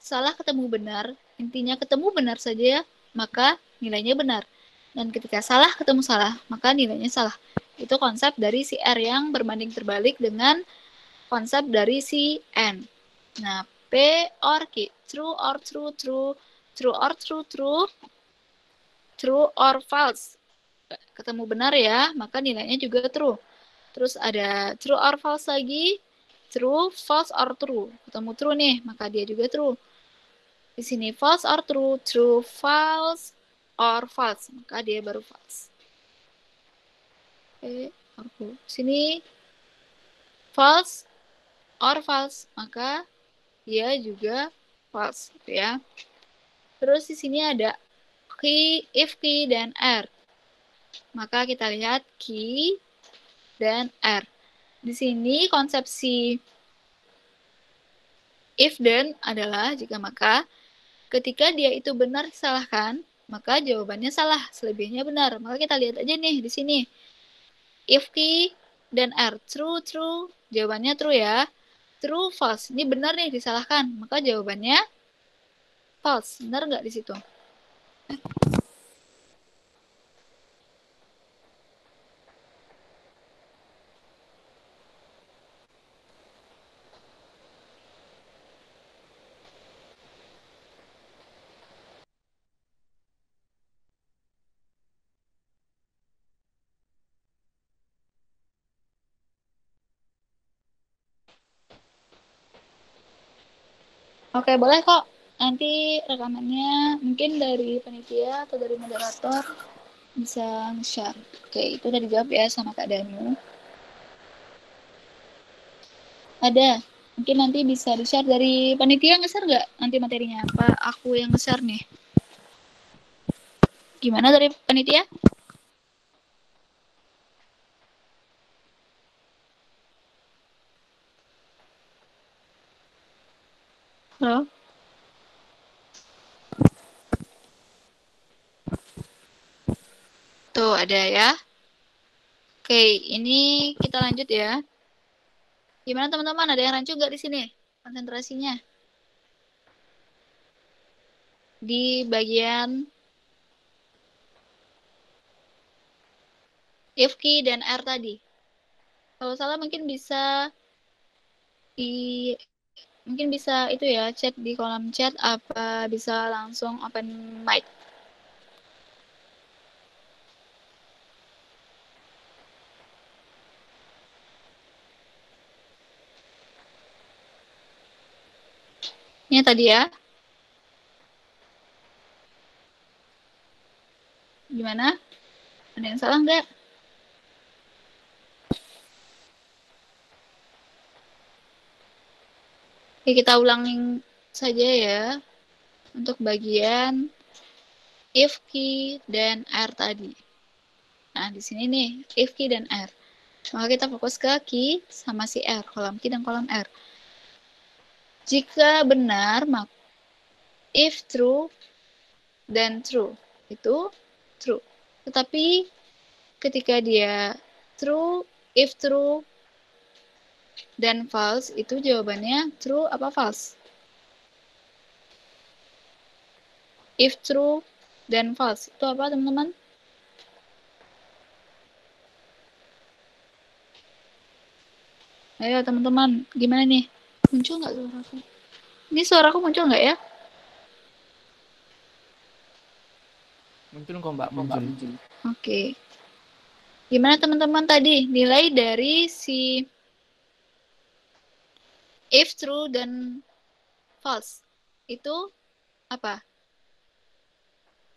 salah ketemu benar, intinya ketemu benar saja, maka nilainya benar. Dan ketika salah ketemu salah, maka nilainya salah. Itu konsep dari si R yang berbanding terbalik dengan konsep dari si N. Nah, P or Q, true or true, true, true or true, true, true or false. Ketemu benar ya, maka nilainya juga true. Terus ada true or false lagi, true, false or true. Ketemu true nih, maka dia juga true. Di sini false or true, true, false, or false. Maka dia baru false. Oke, di sini false or false, maka dia juga false, gitu ya. Terus di sini ada key, if key dan R. Maka kita lihat key dan R. Di sini konsepsi if dan adalah jika maka ketika dia itu benar disalahkan, maka jawabannya salah, selebihnya benar. Maka kita lihat aja nih di sini. If Q dan R, true, true, jawabannya true ya. True, false. Ini benar nih disalahkan, maka jawabannya false. Benar nggak di situ? Oke, boleh kok. Nanti rekamannya mungkin dari panitia atau dari moderator bisa nge-share. Oke, itu udah dijawab ya sama Kak Danu. Ada. Mungkin nanti bisa di-share dari panitia, nge-share nggak nanti materinya? Apa aku yang nge-share nih? Gimana dari panitia? Halo? Tuh, ada ya. Oke, ini kita lanjut ya. Gimana teman-teman? Ada yang rancu nggak di sini? Konsentrasinya. Di bagian if key dan R tadi. Kalau salah mungkin bisa mungkin bisa itu ya, chat di kolom chat, apa bisa langsung open mic. Ini tadi ya. Gimana? Ada yang salah nggak? Oke, kita ulangin saja ya untuk bagian if key dan R tadi. Nah, di sini nih if key dan R. Maka kita fokus ke key sama si R, kolom key dan kolom R. Jika benar, maka if true dan true itu true. Tetapi ketika dia true, if true dan false itu jawabannya true apa false? If true dan false itu apa teman-teman? Ayo teman-teman, gimana nih? Muncul nggak suaraku? Ini suaraku muncul nggak ya? Muncul kok Mbak, muncul. Oke. Gimana teman-teman tadi? Nilai dari si if true dan false itu apa?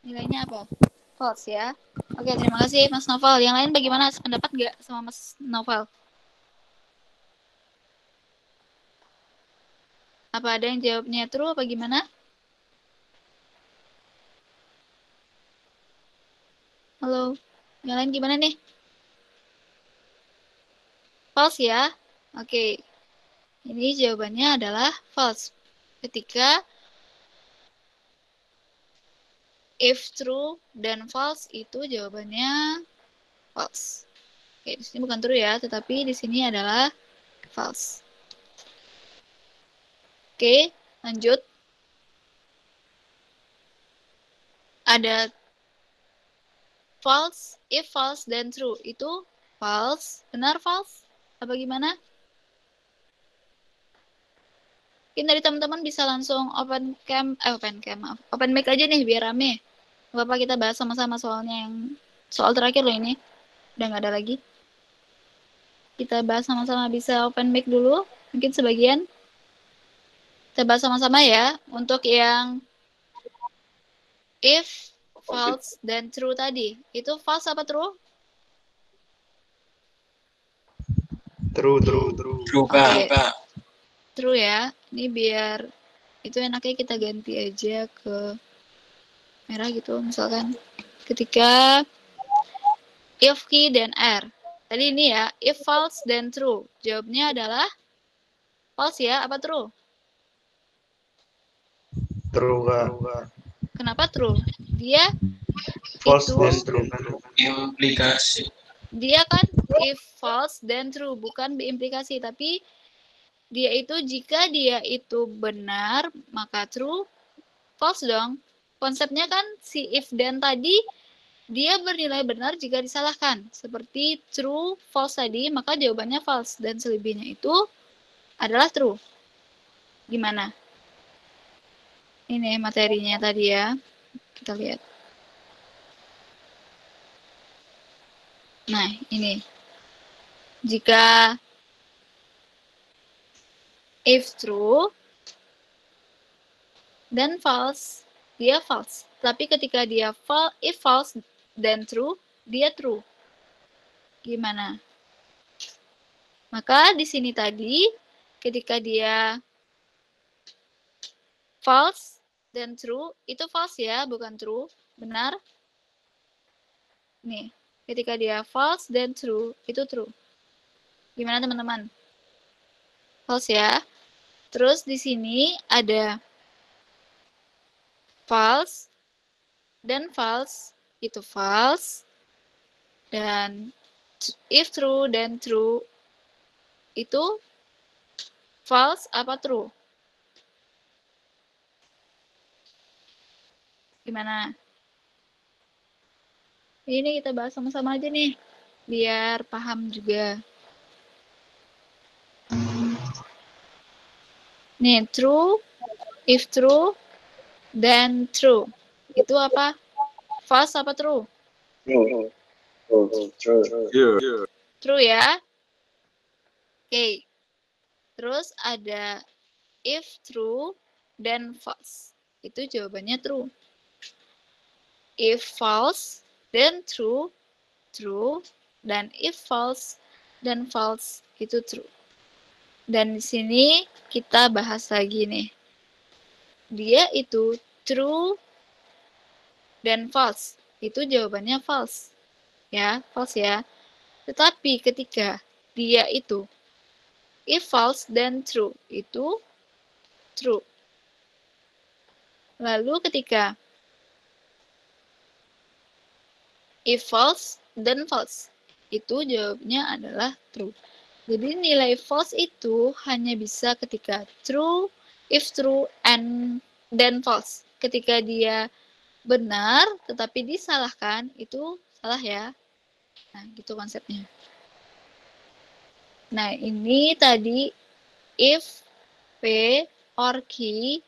Nilainya apa? False ya. Oke, terima kasih Mas Novel. Yang lain bagaimana? Pendapat nggak sama Mas Novel? Apa ada yang jawabnya true apa gimana? Halo, yang lain gimana nih? False ya? Oke, ini jawabannya adalah false. Ketika if true dan false itu jawabannya false. Oke, di sini bukan true ya, tetapi di sini adalah false. Oke, lanjut. Ada false, if false dan true. Itu false, benar false? Apa gimana? Mungkin dari teman-teman bisa langsung open mic aja nih biar rame. Bapak kita bahas sama-sama soalnya yang soal terakhir loh ini. Udah nggak ada lagi. Kita bahas sama-sama, bisa open mic dulu. Mungkin sebagian. Kita bahas sama-sama ya. Untuk yang if, false, dan true tadi. Itu false apa true? True. True, Kak. Oke. Kak. True ya. Ini biar itu enaknya kita ganti aja ke merah gitu. Misalkan ketika if key dan R. Tadi ini ya, if false dan true. Jawabnya adalah false ya, apa true? True, Kak. Kenapa true? Dia False itu, dan true. Implikasi. dia kan if false dan true, bukan berimplikasi, tapi dia itu jika dia itu benar, maka true, false dong. Konsepnya kan si if dan tadi, dia bernilai benar jika disalahkan. Seperti true, false tadi, maka jawabannya false. Dan selebihnya itu adalah true. Gimana? Ini materinya tadi ya. Kita lihat. Nah, ini. Jika if true dan false, dia false. Tapi ketika dia if false dan true, dia true. Gimana? Maka di sini tadi, ketika dia false dan true, itu false ya, bukan true. Benar? Nih, ketika dia false dan true, itu true. Gimana teman-teman? False ya. Terus di sini ada false dan false, itu false. Dan if true dan true, itu false apa true? Gimana? Ini kita bahas sama-sama aja nih, biar paham juga. Nih, true, if true, dan true. Itu apa? False apa true? True ya. Oke. Terus ada if true then false. Itu jawabannya true. If false, then true, true. Dan if false, then false, itu true. Dan di sini kita bahas lagi nih. Dia itu true dan false. Itu jawabannya false. Ya, false ya. Tetapi ketika dia itu if false then true, itu true. Lalu ketika if false then false, itu jawabnya adalah true. Jadi nilai false itu hanya bisa ketika true, if true, and then false. Ketika dia benar tetapi disalahkan, itu salah ya. Nah, gitu konsepnya. Nah, ini tadi if, P, or key,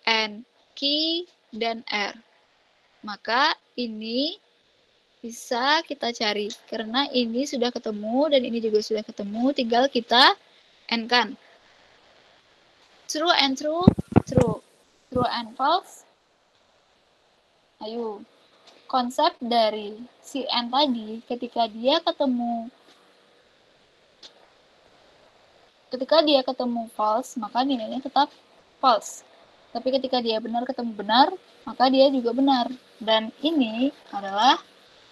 and key, dan R. Maka ini bisa kita cari. Karena ini sudah ketemu, dan ini juga sudah ketemu, tinggal kita N-kan. True and true, true. True and false. Ayo. Konsep dari si N tadi, ketika dia ketemu false, maka nilainya tetap false. Tapi ketika dia benar ketemu benar, maka dia juga benar. Dan ini adalah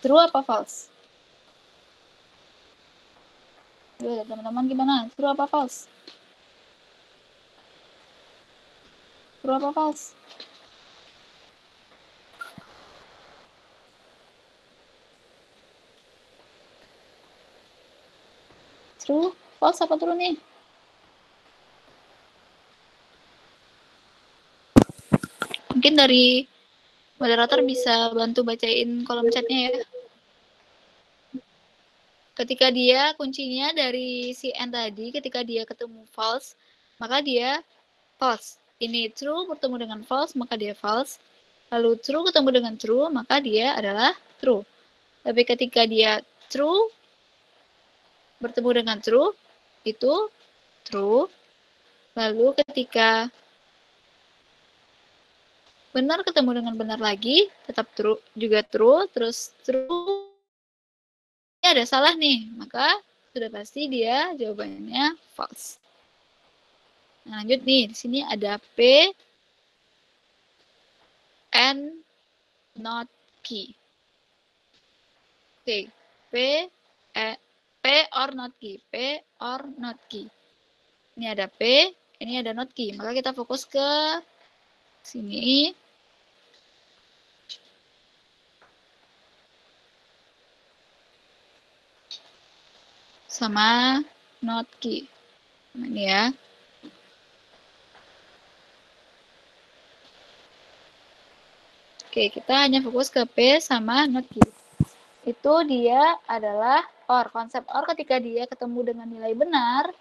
true apa false? Teman-teman gimana? True apa false? True apa false? True? False apa true nih? Mungkin dari moderator bisa bantu bacain kolom chatnya ya. Ketika dia kuncinya dari si N tadi, ketika dia ketemu false, maka dia false. Ini true bertemu dengan false, maka dia false. Lalu true ketemu dengan true, maka dia adalah true. Tapi ketika dia true bertemu dengan true, itu true. Lalu ketika benar ketemu dengan benar lagi, tetap true, juga true, terus true. Ini ada salah nih, maka sudah pasti dia jawabannya false. Nah, lanjut nih, di sini ada P and not key. Oke, P or not key, P or not key. Ini ada P, ini ada not key. Maka kita fokus ke sini. Sama not key. Nah, ini ya. Oke, kita hanya fokus ke P sama not key. Itu dia adalah OR. Konsep OR ketika dia ketemu dengan nilai benar,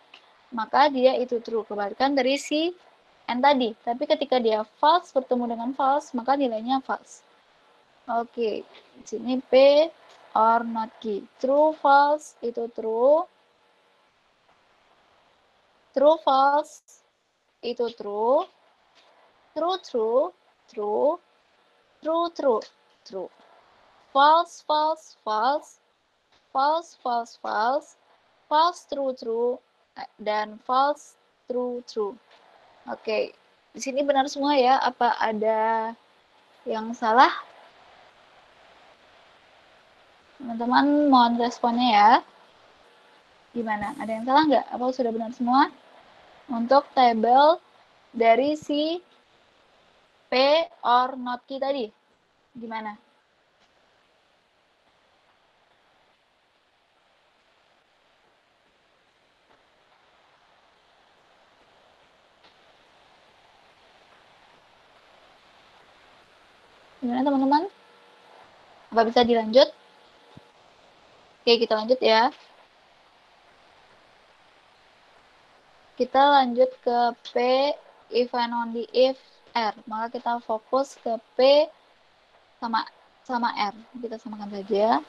maka dia itu true. Kebalikan dari si N tadi. Tapi ketika dia false bertemu dengan false, maka nilainya false. Oke, di sini P or not key. True, false, itu true. True, false, itu true. True, true, true. True, true, true. False, false, false. False, false, false. False, true, true. Dan false, true, true. Oke, di sini benar semua ya. Apa ada yang salah? Teman-teman mohon responnya ya. Gimana? Ada yang salah nggak? Apa sudah benar semua? Untuk tabel dari si P or not key tadi. Gimana? Gimana teman-teman? Apa bisa dilanjut? Oke, kita lanjut ya. Kita lanjut ke P, if and only if R. Maka kita fokus ke P sama R. Kita samakan saja.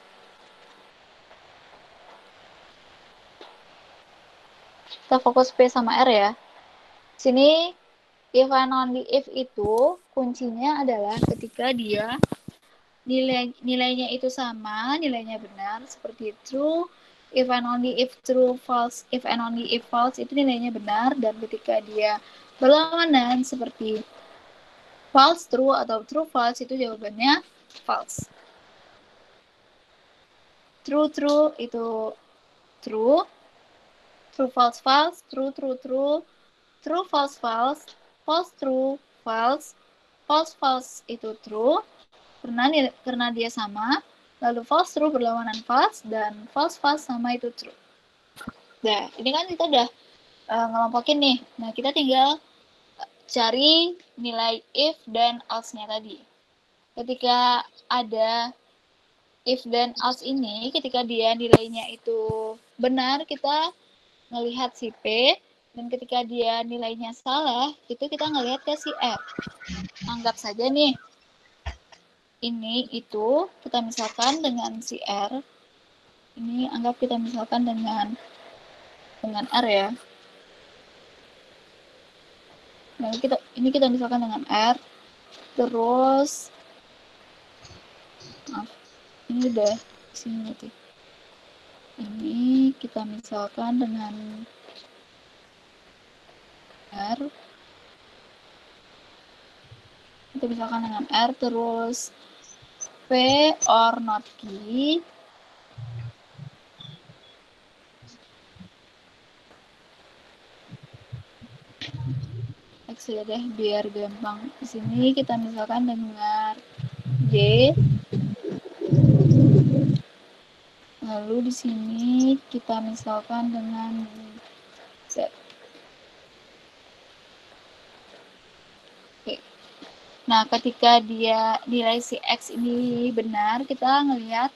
Kita fokus P sama R ya. Sini If and only if itu kuncinya adalah ketika dia nilainya itu sama, nilainya benar, seperti true, if and only if true, false, if and only if false itu nilainya benar, dan ketika dia berlawanan seperti false true atau true false itu jawabannya false. True true itu true, true false false, true true true, true false false, false true false, false false itu true karena dia sama, lalu false true berlawanan false, dan false false sama itu true. Nah, ini kan kita udah ngelompokin nih. Nah, kita tinggal cari nilai if dan else-nya tadi. Ketika ada if dan else ini, ketika dia nilainya itu benar, kita ngelihat si P, dan ketika dia nilainya salah, itu kita ngelihat ke si R. Anggap saja nih, ini itu kita misalkan dengan si R, ini anggap kita misalkan dengan R ya. Nah, ini kita misalkan dengan R, terus ini udah sini nanti. Ini kita misalkan dengan R, kita misalkan dengan R, terus P or not key. X ya deh, biar gampang. Di sini kita misalkan dengan J. Lalu di sini kita misalkan dengan Z. Oke. Nah, ketika dia nilai si X ini benar, kita ngelihat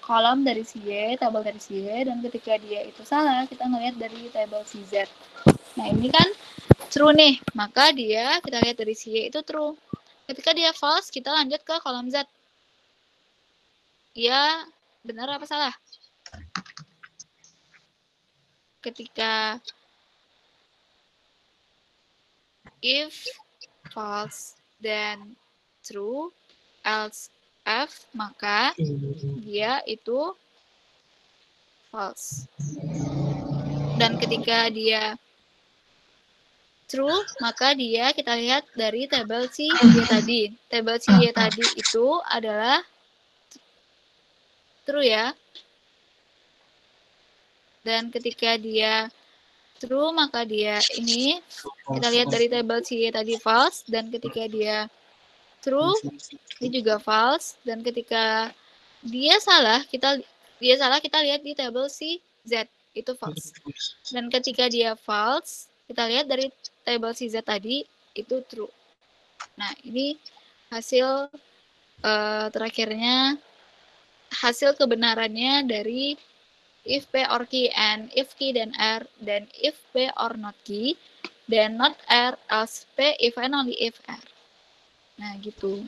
kolom dari si Y, tabel dari si Y, dan ketika dia itu salah, kita ngelihat dari tabel si Z. Nah, ini kan true nih, maka kita lihat dari si Y itu true. Ketika dia false, kita lanjut ke kolom Z. Ya, benar apa salah? Ketika if false dan true, else F, maka dia itu false. Dan ketika dia true, maka kita lihat dari tabel si Y tadi. Tabel si Y tadi itu adalah true ya. Dan ketika dia true, maka dia ini kita lihat dari tabel si Y tadi false, dan ketika dia true, ini juga false, dan ketika dia salah, kita lihat di tabel si Z, itu false. Dan ketika dia false, kita lihat dari tabel si Z tadi, itu true. Nah, ini hasil terakhirnya, hasil kebenarannya dari if P or key and if key dan R, dan if P or not key, dan not R, else P, if and only if R. Nah, gitu.